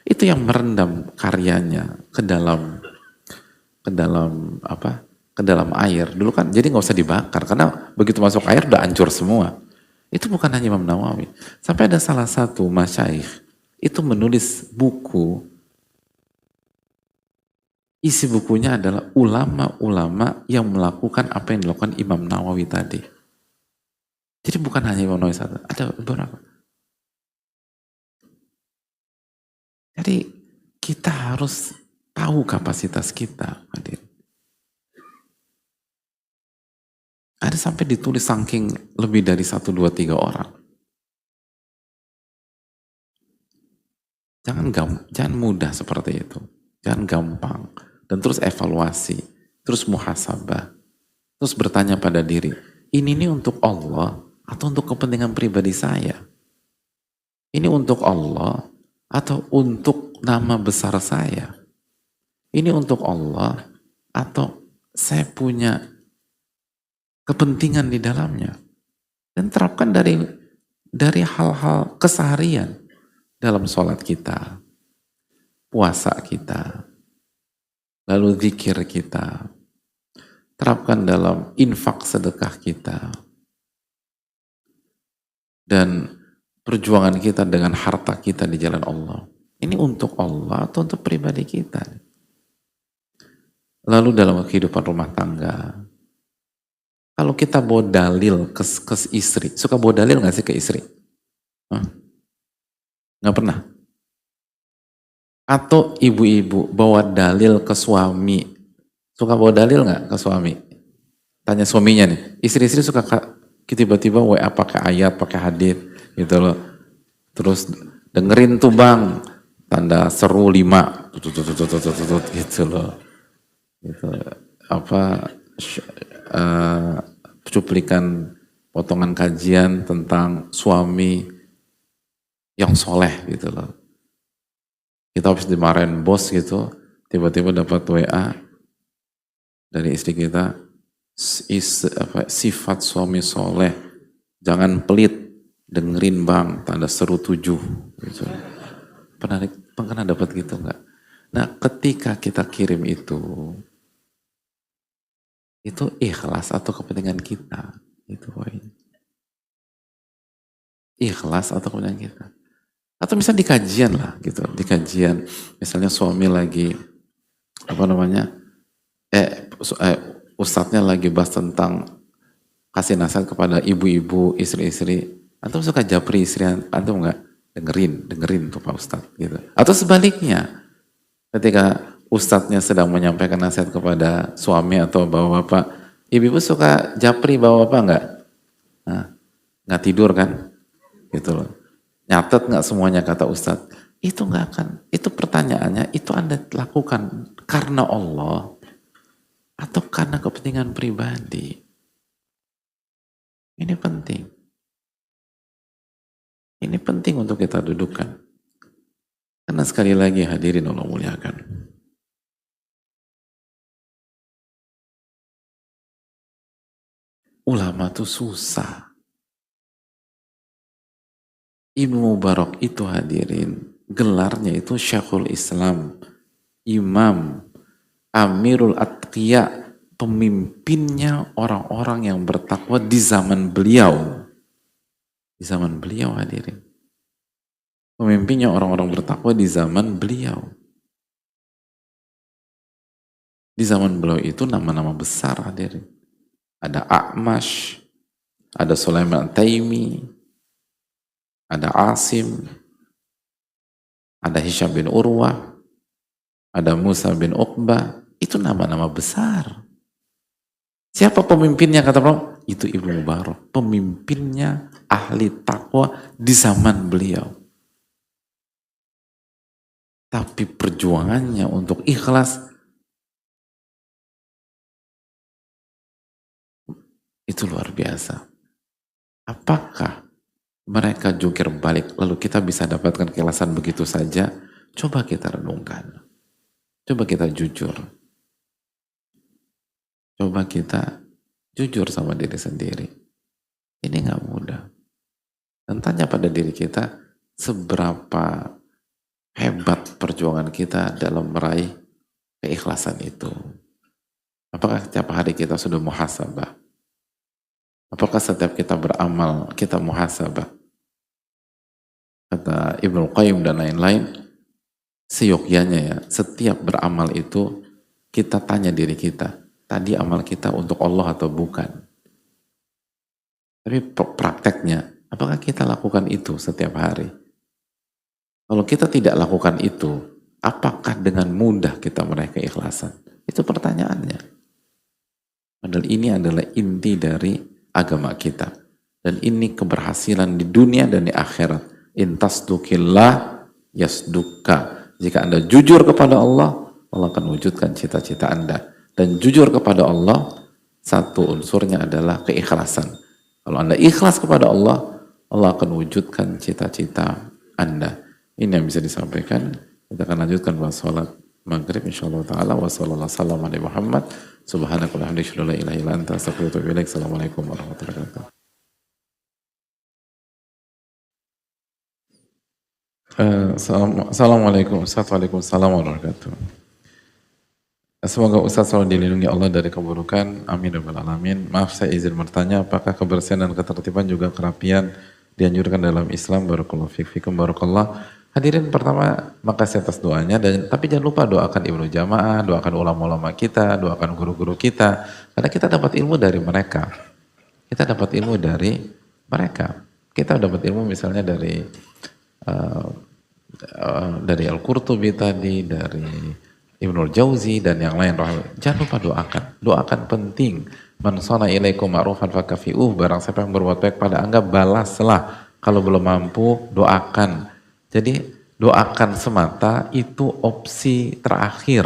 Itu yang merendam karyanya ke dalam air. Dulu kan jadi nggak usah dibakar karena begitu masuk air udah hancur semua. Itu bukan hanya Imam Nawawi. Sampai ada salah satu masyaikh itu menulis buku. Isi bukunya adalah ulama-ulama yang melakukan apa yang dilakukan Imam Nawawi tadi. Jadi bukan hanya Imam Nawawi satu, ada beberapa. Jadi kita harus tahu kapasitas kita, hadir. Ada sampai ditulis saking lebih dari 1, 2, 3 orang. Jangan mudah seperti itu. Jangan gampang. dan terus evaluasi, terus muhasabah, terus bertanya pada diri, ini nih untuk Allah atau untuk kepentingan pribadi saya? Ini untuk Allah atau untuk nama besar saya? Ini untuk Allah atau saya punya kepentingan di dalamnya? Dan terapkan dari hal-hal keseharian dalam sholat kita, puasa kita, lalu zikir kita, terapkan dalam infak sedekah kita, dan perjuangan kita dengan harta kita di jalan Allah. Ini untuk Allah atau untuk pribadi kita? Lalu dalam kehidupan rumah tangga, kalau kita bawa dalil ke istri, suka bawa dalil nggak sih ke istri? Hah? Nggak pernah? Atau ibu-ibu bawa dalil ke suami, suka bawa dalil nggak ke suami? Tanya suaminya nih, istri-istri suka tiba-tiba WA pakai ayat, pakai hadis gitu loh. Terus dengerin tuh bang, tanda seru 5, gitu loh. Gitu. Apa cuplikan potongan kajian tentang suami yang soleh gitu loh. Kita habis dimarahin bos gitu, tiba-tiba dapat WA dari istri kita, sifat suami soleh, jangan pelit, dengerin bang, tanda seru 7 gitu. Pernah dapat gitu nggak? Nah ketika kita kirim itu ikhlas atau kepentingan kita, itu poin. Ikhlas atau kepentingan kita. Atau misalnya di kajian lah gitu, di kajian misalnya suami lagi ustadznya lagi bahas tentang kasih nasihat kepada ibu-ibu, istri-istri, atau suka japri istri, atau enggak dengerin tuh Pak Ustadz gitu. Atau sebaliknya, ketika ustadznya sedang menyampaikan nasihat kepada suami atau bapak-bapak, ibu-ibu suka japri bapak-bapak enggak? Nah, nggak tidur kan? Gitu loh. Nyatet nggak semuanya kata ustadz? Itu nggak akan. Itu pertanyaannya, itu Anda lakukan karena Allah atau karena kepentingan pribadi? Ini penting. Ini penting untuk kita dudukkan. Karena sekali lagi hadirin Allah muliakan. Ulama itu susah. Ibnu Mubarak itu hadirin, gelarnya itu Syekhul Islam, Imam, Amirul Atqiya, pemimpinnya orang-orang yang bertakwa di zaman beliau. Di zaman beliau hadirin. Pemimpinnya orang-orang bertakwa di zaman beliau. Di zaman beliau itu nama-nama besar hadirin. Ada A'mash, ada Sulaiman Taimi, ada Asim, ada Hisham bin Urwah, ada Musa bin Uqbah. Itu nama-nama besar. Siapa pemimpinnya kata beliau? Itu Ibnu Mubarak, pemimpinnya ahli takwa di zaman beliau. Tapi perjuangannya untuk ikhlas itu luar biasa. Apakah mereka jungkir balik lalu kita bisa dapatkan keikhlasan begitu saja? Coba kita renungkan. Coba kita jujur. Coba kita jujur sama diri sendiri. Ini gak mudah. Dan tanya pada diri kita, seberapa hebat perjuangan kita dalam meraih keikhlasan itu. Apakah setiap hari kita sudah muhasabah? Apakah setiap kita beramal, kita muhasabah? Kata Ibnu Qayyim dan lain-lain, seyogyanya ya, setiap beramal itu kita tanya diri kita, tadi amal kita untuk Allah atau bukan? Tapi prakteknya, apakah kita lakukan itu setiap hari? Kalau kita tidak lakukan itu, apakah dengan mudah kita meraih keikhlasan? Itu pertanyaannya. Padahal ini adalah inti dari agama kita. Dan ini keberhasilan di dunia dan di akhirat. In tasdukillah yasdukka. Jika Anda jujur kepada Allah, Allah akan wujudkan cita-cita Anda. Dan jujur kepada Allah, satu unsurnya adalah keikhlasan. Kalau Anda ikhlas kepada Allah, Allah akan wujudkan cita-cita Anda. Ini yang bisa disampaikan. Kita akan lanjutkan bahas sholat maghrib insyaallah ta'ala. Wa sallallahu sallam ala Muhammad. Subhanaka wa bihamdika la ilaha illa anta astaghfiruka wa atubu ilaik. Assalamualaikum warahmatullahi wabarakatuh. Assalamualaikum warahmatullahi wabarakatuh. Semoga Ustaz selalu dilindungi Allah dari keburukan. Amin ya rabbal alamin. Maaf saya izin bertanya, apakah kebersihan dan ketertiban juga kerapian dianjurkan dalam Islam? Barakallahu fikum barakallah. Hadirin, pertama makasih atas doanya, dan tapi jangan lupa doakan Ibnu Jamaah, doakan ulama-ulama kita, doakan guru-guru kita, karena kita dapat ilmu dari mereka. Kita dapat ilmu dari mereka. Kita dapat ilmu misalnya dari Al-Qurtubi tadi, dari Ibnul Jauzi dan yang lain. Jangan lupa doakan penting. Man sana ilaikum ma'rufan fakafi'uh, barang siapa yang berbuat baik pada Anda, balaslah. Kalau belum mampu, doakan. Jadi doakan semata itu opsi terakhir.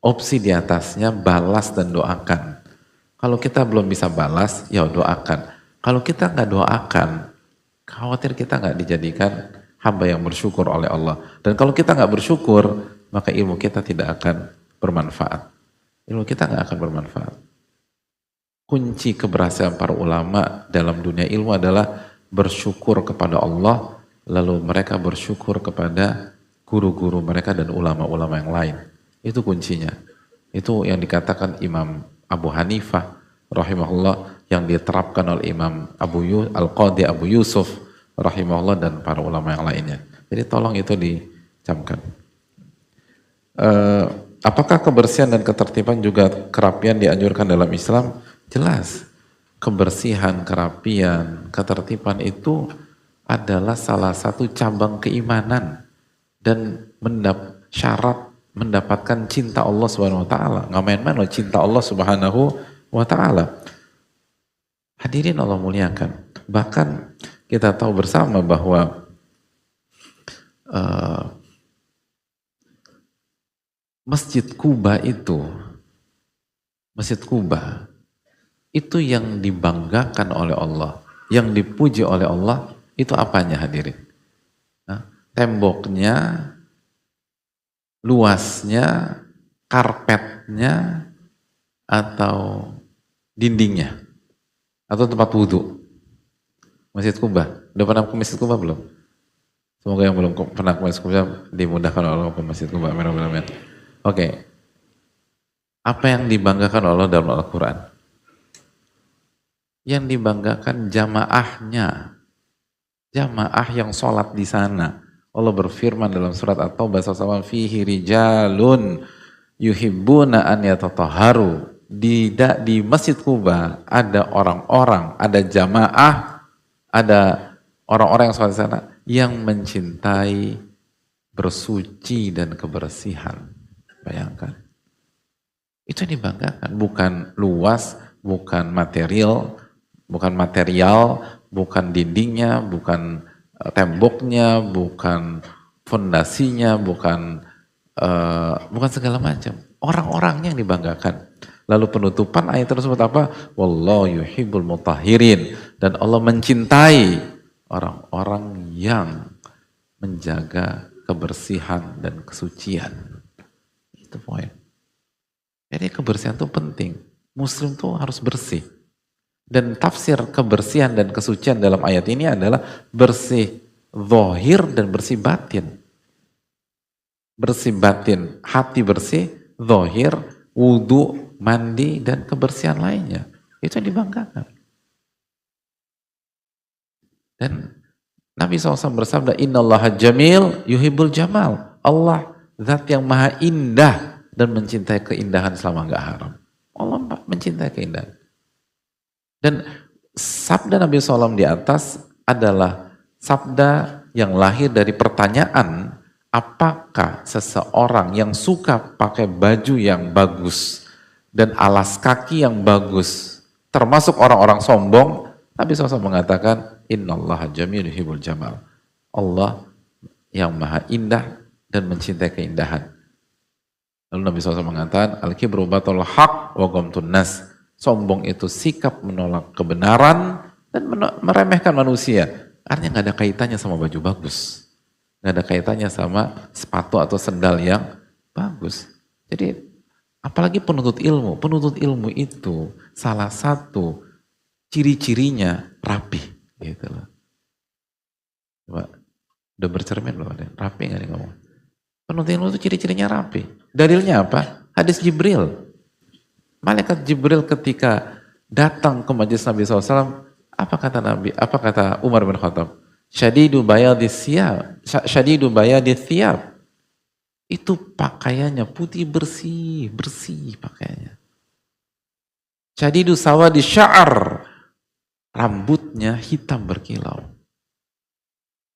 Opsi di atasnya balas dan doakan. Kalau kita belum bisa balas, ya doakan. Kalau kita nggak doakan, khawatir kita nggak dijadikan hamba yang bersyukur oleh Allah. Dan kalau kita nggak bersyukur, maka ilmu kita tidak akan bermanfaat. Ilmu kita nggak akan bermanfaat. Kunci keberhasilan para ulama dalam dunia ilmu adalah bersyukur kepada Allah, lalu mereka bersyukur kepada guru-guru mereka dan ulama-ulama yang lain. Itu kuncinya. Itu yang dikatakan Imam Abu Hanifah rahimahullah, yang diterapkan oleh Imam Al-Qadhi Abu Yusuf rahimahullah dan para ulama yang lainnya. Jadi tolong itu dicamkan. Apakah kebersihan dan ketertiban juga kerapian dianjurkan dalam Islam? Jelas. Kebersihan, kerapian, ketertiban itu adalah salah satu cabang keimanan dan syarat mendapatkan cinta Allah Subhanahu wa taala. Nggak main-main loh cinta Allah Subhanahu wa taala. Hadirin Allah muliakan. Bahkan kita tahu bersama bahwa Masjid Kuba itu yang dibanggakan oleh Allah, yang dipuji oleh Allah, itu apanya hadirin? Nah, temboknya, luasnya, karpetnya, atau dindingnya, atau tempat wudhu? Masjid Kuba. Udah pernah ke Masjid Kuba belum? Semoga yang belum pernah ke Masjid Kuba dimudahkan oleh Allah ke Masjid Kuba. Amin. Oke. Apa yang dibanggakan Allah dalam Al-Quran? Yang dibanggakan jamaahnya. Jamaah yang sholat di sana. Allah berfirman dalam surat At-Taubah SAW, fihi rijalun yuhibbuna an yatatahharu. Di Masjid Kuba ada orang-orang, ada jamaah, ada orang-orang yang sholat di sana yang mencintai bersuci dan kebersihan. Bayangkan. Itu yang dibanggakan, bukan luas, bukan material, bukan dindingnya, bukan temboknya, bukan fondasinya, bukan segala macam. Orang-orangnya yang dibanggakan. Lalu penutupan ayat tersebut apa? Wallahu yuhibbul mutahhirin. Dan Allah mencintai orang-orang yang menjaga kebersihan dan kesucian. Itu poin. Jadi kebersihan itu penting. Muslim tuh harus bersih. Dan tafsir kebersihan dan kesucian dalam ayat ini adalah bersih zahir dan bersih batin. Bersih batin, hati bersih, zahir, wudu, mandi, dan kebersihan lainnya. Itu yang dibanggakan. Dan Nabi SAW bersabda, innallaha jamil yuhibbul jamal. Allah zat yang maha indah dan mencintai keindahan selama enggak haram. Allah mencintai keindahan. Dan sabda Nabi SAW di atas adalah sabda yang lahir dari pertanyaan, apakah seseorang yang suka pakai baju yang bagus dan alas kaki yang bagus termasuk orang-orang sombong? Nabi SAW mengatakan, innallaha jamil yuhibbul jamal. Allah yang maha indah dan mencintai keindahan. Lalu Nabi SAW mengatakan, al-kibru batul haq wa ghamtun nas. Sombong itu sikap menolak kebenaran dan meremehkan manusia. Artinya nggak ada kaitannya sama baju bagus. Nggak ada kaitannya sama sepatu atau sendal yang bagus. Jadi apalagi penuntut ilmu itu salah satu ciri-cirinya rapi gitu loh. Coba, udah bercermin belum ada? Rapi nggak nih ngomong? Penuntut ilmu itu ciri-cirinya rapi. Dalilnya apa? Hadis Jibril. Malaikat Jibril ketika datang ke majelis Nabi SAW, apa kata Nabi? Apa kata Umar bin Khattab? Syadidu bayadis thiyab. Itu pakaiannya putih bersih pakaiannya. Syadidu sawadi sya'ar. Rambutnya hitam berkilau.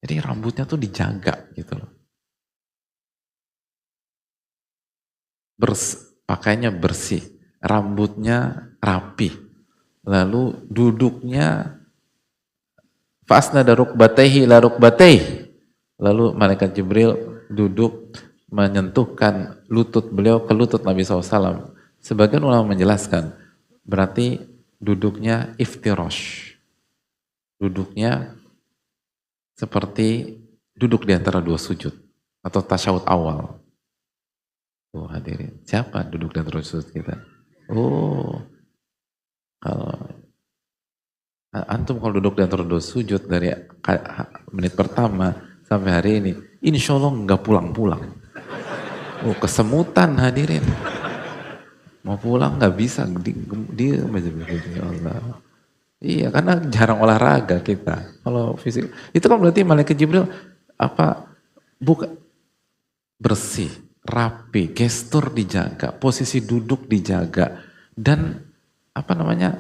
Jadi rambutnya tuh dijaga gitu loh. Pakaiannya bersih, rambutnya rapi. Lalu duduknya fasnada rukbatayhi ila rukbatayhi. Lalu malaikat Jibril duduk menyentuhkan lutut beliau ke lutut Nabi SAW. Sebagian ulama menjelaskan, berarti duduknya iftirash. Duduknya seperti duduk di antara dua sujud atau tasyahud awal. Tuh hadirin, siapa duduk di antara sujud kita? Oh, kalau antum kalau duduk di antara dua sujud dari menit pertama sampai hari ini, insya Allah nggak pulang-pulang. Oh, kesemutan hadirin. Mau pulang nggak bisa, dia ya Allah. Iya, karena jarang olahraga kita. Kalau fisik, itu kan berarti malaikat Jibril bersih, rapi, gestur dijaga, posisi duduk dijaga, dan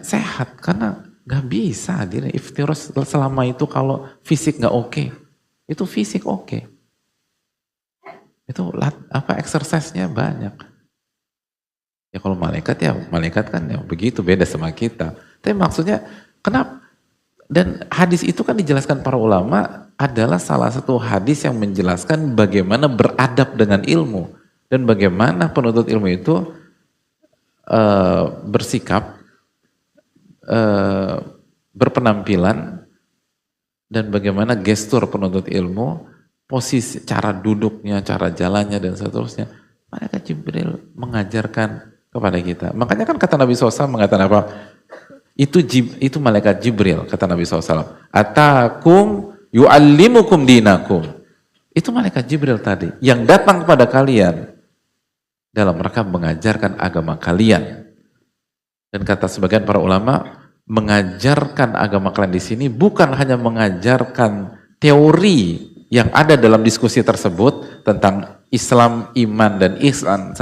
sehat. Karena nggak bisa dia iftirash selama itu kalau fisik nggak oke. Itu fisik oke. Itu exercise-nya banyak. Ya kalau malaikat kan ya begitu, beda sama kita. Tapi maksudnya kenapa? Dan hadis itu kan dijelaskan para ulama adalah salah satu hadis yang menjelaskan bagaimana beradab dengan ilmu dan bagaimana penuntut ilmu itu bersikap, berpenampilan, dan bagaimana gestur penuntut ilmu, posisi, cara duduknya, cara jalannya, dan seterusnya. Malaikat Jibril mengajarkan kepada kita. Makanya kan kata Nabi SAW mengatakan apa? Itu malaikat Jibril, kata Nabi SAW. Atakum yu'allimukum dinakum. Itu malaikat Jibril tadi, yang datang kepada kalian dalam rangka mengajarkan agama kalian. Dan kata sebagian para ulama, mengajarkan agama kalian di sini bukan hanya mengajarkan teori yang ada dalam diskusi tersebut tentang Islam, iman, dan ihsan,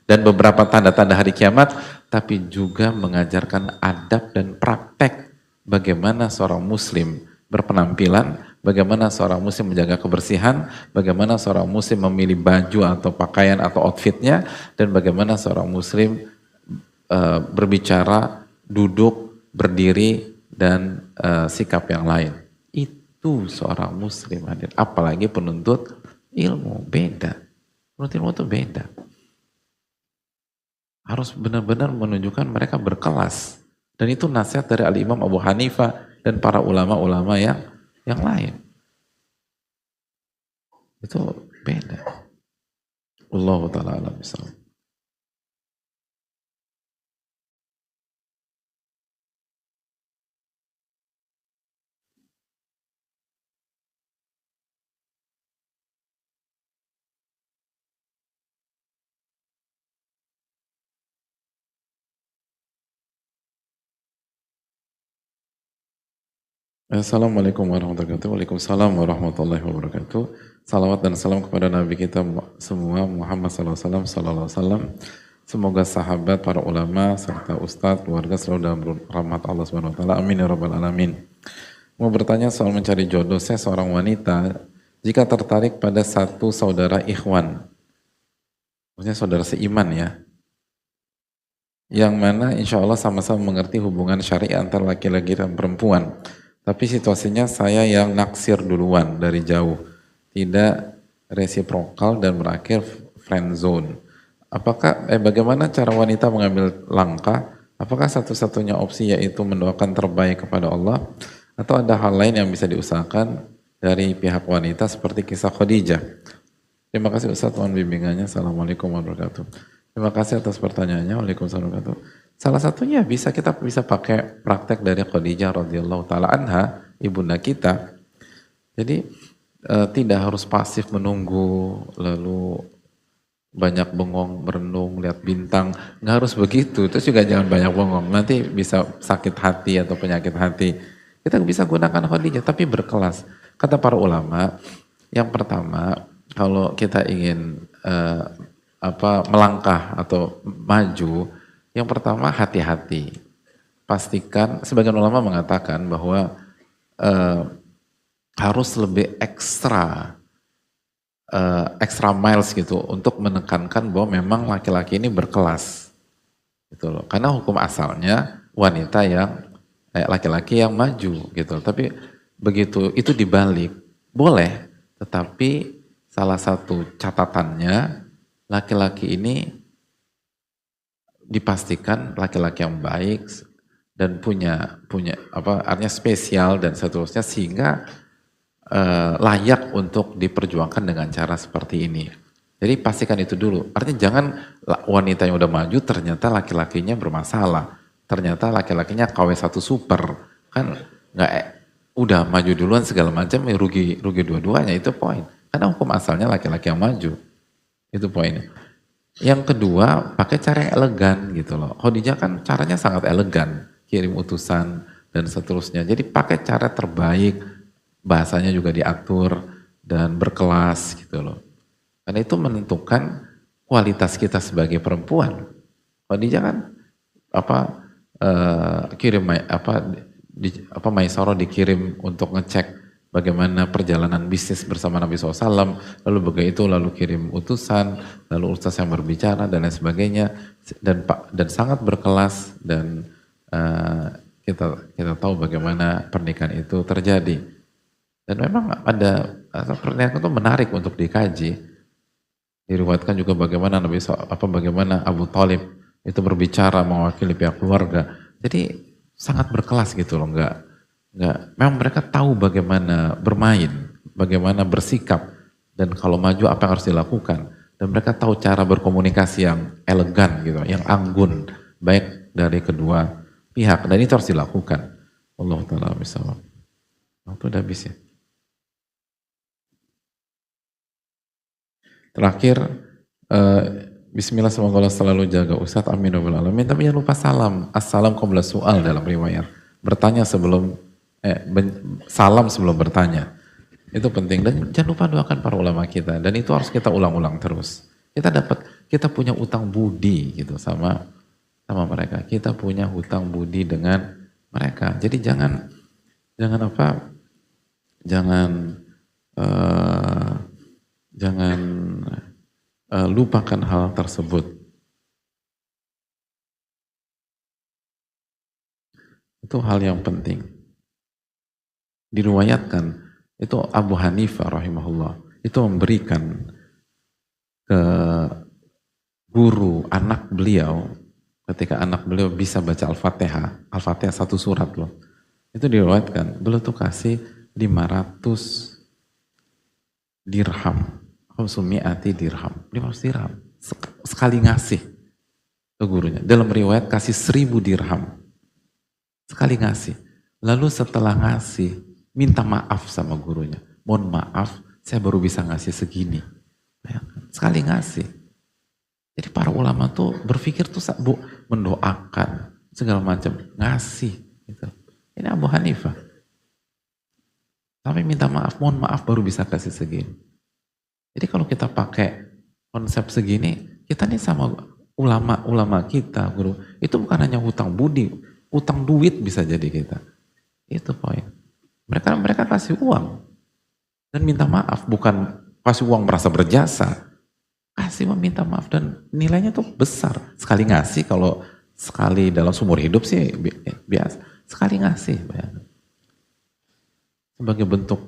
dan beberapa tanda-tanda hari kiamat, tapi juga mengajarkan adab dan praktek bagaimana seorang muslim berpenampilan, bagaimana seorang muslim menjaga kebersihan, bagaimana seorang muslim memilih baju atau pakaian atau outfitnya, dan bagaimana seorang muslim berbicara, duduk, berdiri, dan sikap yang lain. Itu seorang muslim hadir. Apalagi penuntut ilmu, beda. Penuntut ilmu itu beda. Harus benar-benar menunjukkan mereka berkelas. Dan itu nasihat dari Al-Imam Abu Hanifah dan para ulama-ulama yang lain. Itu beda. Allahu ta'ala a'lam bishawab. Assalamualaikum warahmatullahi wabarakatuh. Waalaikumsalam warahmatullahi wabarakatuh. Salawat dan salam kepada Nabi kita semua Muhammad sallallahu alaihi wasallam. Semoga sahabat, para ulama, serta ustadz, keluarga selalu dalam rahmat Allah Subhanahu wa taala. Amin ya rabbal alamin. Mau bertanya soal mencari jodoh. Saya seorang wanita, jika tertarik pada satu saudara ikhwan, maksudnya saudara seiman ya, yang mana insya Allah sama-sama mengerti hubungan syariah antara laki-laki dan perempuan. Tapi situasinya saya yang naksir duluan dari jauh, tidak resiprokal dan berakhir friend zone. Bagaimana cara wanita mengambil langkah? Apakah satu-satunya opsi yaitu mendoakan terbaik kepada Allah, atau ada hal lain yang bisa diusahakan dari pihak wanita seperti kisah Khadijah? Terima kasih Ustaz, mohon bimbingannya. Assalamualaikum warahmatullahi wabarakatuh. Terima kasih atas pertanyaannya. Waalaikumsalam warahmatullahi wabarakatuh. Salah satunya kita bisa pakai praktek dari Khadijah radhiyallahu taala anha, ibunda kita. Jadi tidak harus pasif menunggu lalu banyak bengong, merenung, lihat bintang, nggak harus begitu. Terus juga jangan banyak bengong, nanti bisa sakit hati atau penyakit hati. Kita bisa gunakan Khadijah, tapi berkelas. Kata para ulama, yang pertama, kalau kita ingin melangkah atau maju, yang pertama hati-hati. Pastikan, sebagian ulama mengatakan bahwa harus lebih extra miles gitu untuk menekankan bahwa memang laki-laki ini berkelas gitu loh. Karena hukum asalnya wanita yang laki-laki yang maju gitu. Tapi begitu itu dibalik boleh, tetapi salah satu catatannya laki-laki ini dipastikan laki-laki yang baik dan punya artinya spesial dan seterusnya, sehingga layak untuk diperjuangkan dengan cara seperti ini. Jadi pastikan itu dulu. Artinya jangan wanita yang udah maju ternyata laki-lakinya bermasalah. Ternyata laki-lakinya KW1 super. Kan nggak udah maju duluan segala macam, rugi dua-duanya, itu poin. Karena hukum asalnya laki-laki yang maju. Itu poinnya. Yang kedua, pakai cara yang elegan gitu loh. Khadijah kan caranya sangat elegan, kirim utusan dan seterusnya. Jadi pakai cara terbaik, bahasanya juga diatur dan berkelas gitu loh. Karena itu menentukan kualitas kita sebagai perempuan. Khadijah kan Maisarah dikirim untuk ngecek bagaimana perjalanan bisnis bersama Nabi SAW, lalu begitu lalu kirim utusan, lalu ustaz yang berbicara dan lain sebagainya, dan sangat berkelas, dan kita tahu bagaimana pernikahan itu terjadi. Dan memang ada pernikahan itu menarik untuk dikaji. Diriwayatkan juga bagaimana bagaimana Abu Thalib itu berbicara mewakili pihak keluarga. Jadi sangat berkelas gitu loh, enggak. Memang mereka tahu bagaimana bermain, bagaimana bersikap, dan kalau maju apa yang harus dilakukan. Dan mereka tahu cara berkomunikasi yang elegan gitu, yang anggun, baik dari kedua pihak, dan itu harus dilakukan. Allah Ta'ala bisawab. Waktu udah habis ya. Terakhir, bismillah, semoga Allah selalu jaga Ustaz, amin wa alamin. Tapi jangan lupa salam, assalam qabla su'al dalam riwayat. Bertanya sebelum, salam sebelum bertanya. Itu penting, dan jangan lupa doakan para ulama kita, dan itu harus kita ulang-ulang terus. Kita punya utang budi gitu sama mereka. Kita punya hutang budi dengan mereka. Jadi jangan lupakan hal tersebut. Itu hal yang penting. Diriwayatkan, itu Abu Hanifah rahimahullah, itu memberikan ke guru anak beliau, ketika anak beliau bisa baca Al-Fatihah satu surat loh. Itu diriwayatkan, beliau tuh kasih 500 dirham. 500 dirham. 500 dirham. Sekali ngasih ke gurunya. Dalam riwayat kasih 1000 dirham. Sekali ngasih. Lalu setelah ngasih, minta maaf sama gurunya. Mohon maaf, saya baru bisa ngasih segini. Sekali ngasih. Jadi para ulama tuh berpikir tuh mendoakan segala macam, ngasih. Gitu. Ini Abu Hanifah. Tapi minta maaf, mohon maaf baru bisa kasih segini. Jadi kalau kita pakai konsep segini, kita nih sama ulama kita, guru, itu bukan hanya hutang budi, hutang duit bisa jadi kita. Itu poin. Mereka kasih uang dan minta maaf, bukan kasih uang merasa berjasa. Kasih meminta maaf, dan nilainya tuh besar. Sekali ngasih, kalau sekali dalam seumur hidup sih biasa. Sekali ngasih, bayangkan. Sebagai bentuk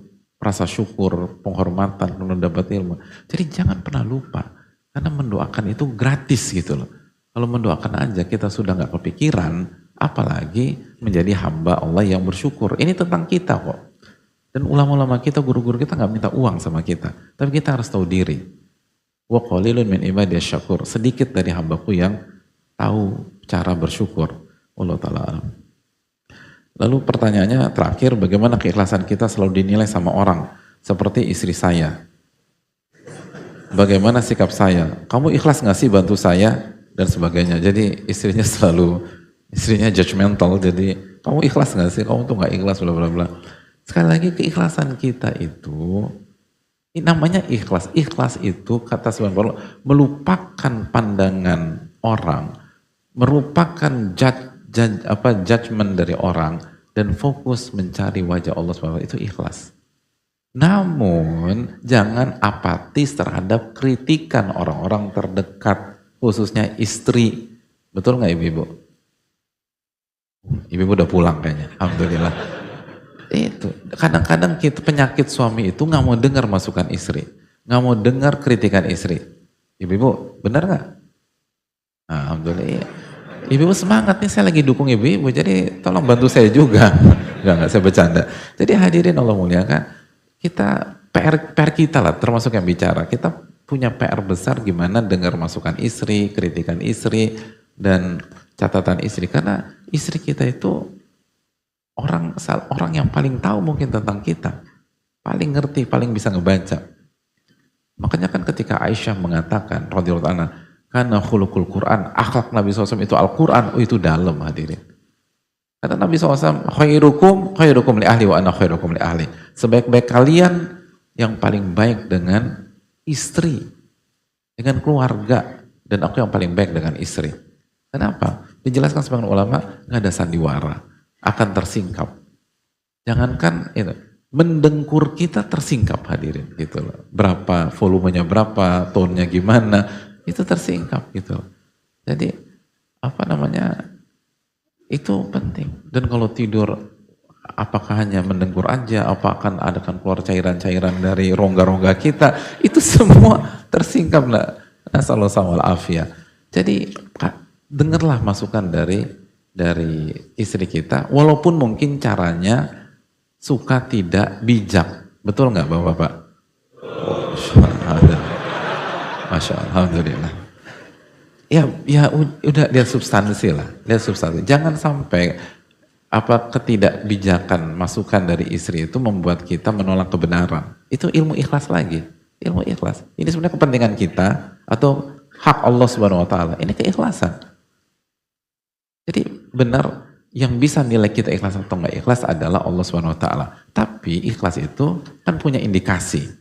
rasa syukur, penghormatan, mendapat ilmu. Jadi jangan pernah lupa. Karena mendoakan itu gratis gitu loh. Kalau mendoakan aja kita sudah nggak kepikiran, apalagi menjadi hamba Allah yang bersyukur. Ini tentang kita kok. Dan ulama-ulama kita, guru-guru kita nggak minta uang sama kita. Tapi kita harus tahu diri. Wa qalilun min ibadiyas syakur. Sedikit dari hambaku yang tahu cara bersyukur. Allah Ta'ala alam. Lalu pertanyaannya terakhir, bagaimana keikhlasan kita selalu dinilai sama orang? Seperti istri saya. Bagaimana sikap saya? Kamu ikhlas nggak sih bantu saya? Dan sebagainya. Jadi istrinya judgmental. Jadi kamu ikhlas nggak sih? Kamu tuh nggak ikhlas, bla bla bla. Sekali lagi keikhlasan kita itu, ini namanya ikhlas. Ikhlas itu kata Subhanallah melupakan pandangan orang, merupakan judgment dari orang dan fokus mencari wajah Allah Subhanahu wa taala. Itu ikhlas. Namun jangan apatis terhadap kritikan orang-orang terdekat, khususnya istri. Betul nggak ibu-ibu? Ibu-ibu udah pulang kayaknya, alhamdulillah. Itu kadang-kadang kita penyakit suami itu nggak mau dengar masukan istri, nggak mau dengar kritikan istri. Ibu-ibu benar nggak? Alhamdulillah. Iya. Ibu-ibu semangat nih, saya lagi dukung ibu-ibu, jadi tolong bantu saya juga. Enggak, saya bercanda. Jadi hadirin Allah muliakan, kita PR kita lah, termasuk yang bicara. Kita punya PR besar gimana dengar masukan istri, kritikan istri, dan catatan istri. Karena istri kita itu orang yang paling tahu mungkin tentang kita. Paling ngerti, paling bisa ngebaca. Makanya kan ketika Aisyah mengatakan, radhiyallahu anha, karena khuluqul Quran, akhlak Nabi SAW itu Al-Quran, itu dalam hadirin. Kata Nabi SAW, khairukum li ahli wa ana khairukum li ahli. Sebaik-baik kalian yang paling baik dengan istri, dengan keluarga, dan aku yang paling baik dengan istri. Kenapa? Dijelaskan sebagian ulama, nggak ada sandiwara, akan tersingkap. Jangankan itu, mendengkur kita tersingkap hadirin, gitu loh. Berapa volumenya berapa, tone-nya gimana, itu tersingkap gitu loh. Jadi apa namanya? Itu penting. Dan kalau tidur, apakah hanya mendengkur aja, apa akan keluar cairan-cairan dari rongga-rongga kita, itu semua tersingkap lah. Nasallallahu alaihi. Jadi dengarlah masukan dari istri kita, walaupun mungkin caranya suka tidak bijak. Betul nggak Bapak-bapak? Oh, Masya Allah, alhamdulillah. Ya udah lihat substansi lah, lihat substansi. Jangan sampai ketidakbijakan masukan dari istri itu membuat kita menolak kebenaran. Itu ilmu ikhlas lagi, ilmu ikhlas. Ini sebenarnya kepentingan kita atau hak Allah Subhanahu wa taala. Ini keikhlasan. Jadi benar yang bisa nilai kita ikhlas atau enggak ikhlas adalah Allah Subhanahu wa taala. Tapi ikhlas itu kan punya indikasi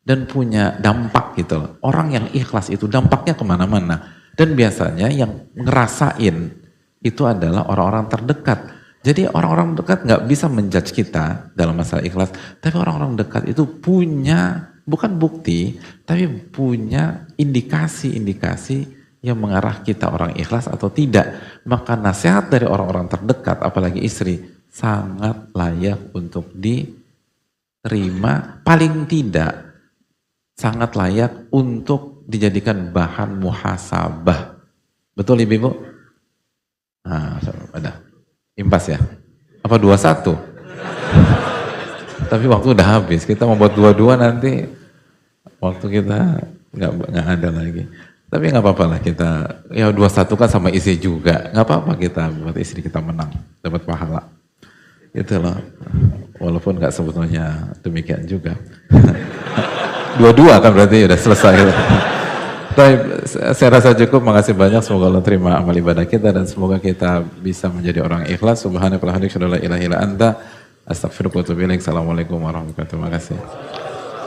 dan punya dampak gitu loh. Orang yang ikhlas itu dampaknya kemana-mana. Dan biasanya yang ngerasain itu adalah orang-orang terdekat. Jadi orang-orang dekat nggak bisa menjudge kita dalam masalah ikhlas. Tapi orang-orang dekat itu punya, bukan bukti, tapi punya indikasi-indikasi yang mengarah kita orang ikhlas atau tidak. Maka nasihat dari orang-orang terdekat, apalagi istri, sangat layak untuk diterima. Paling tidak, sangat layak untuk dijadikan bahan muhasabah. Betul ibu-ibu? Nah, ada. Impas ya? Apa 21? Tapi waktu udah habis. Kita mau buat 22 nanti waktu kita nggak ada lagi. Tapi nggak apa-apa lah kita. Ya 21 kan sama istri juga. Nggak apa-apa kita buat istri kita menang, dapat pahala. Itu loh. Walaupun nggak sebetulnya demikian juga. 22 kan berarti udah selesai. Baik, saya rasa cukup. Makasih banyak. Semoga Allah terima amal ibadah kita dan semoga kita bisa menjadi orang ikhlas. Subhanakallahumma wa bihamdika, asyhadu an la ilaha illa anta, astaghfiruka wa atubu ilaik. Assalamualaikum warahmatullahi wabarakatuh. Terima kasih.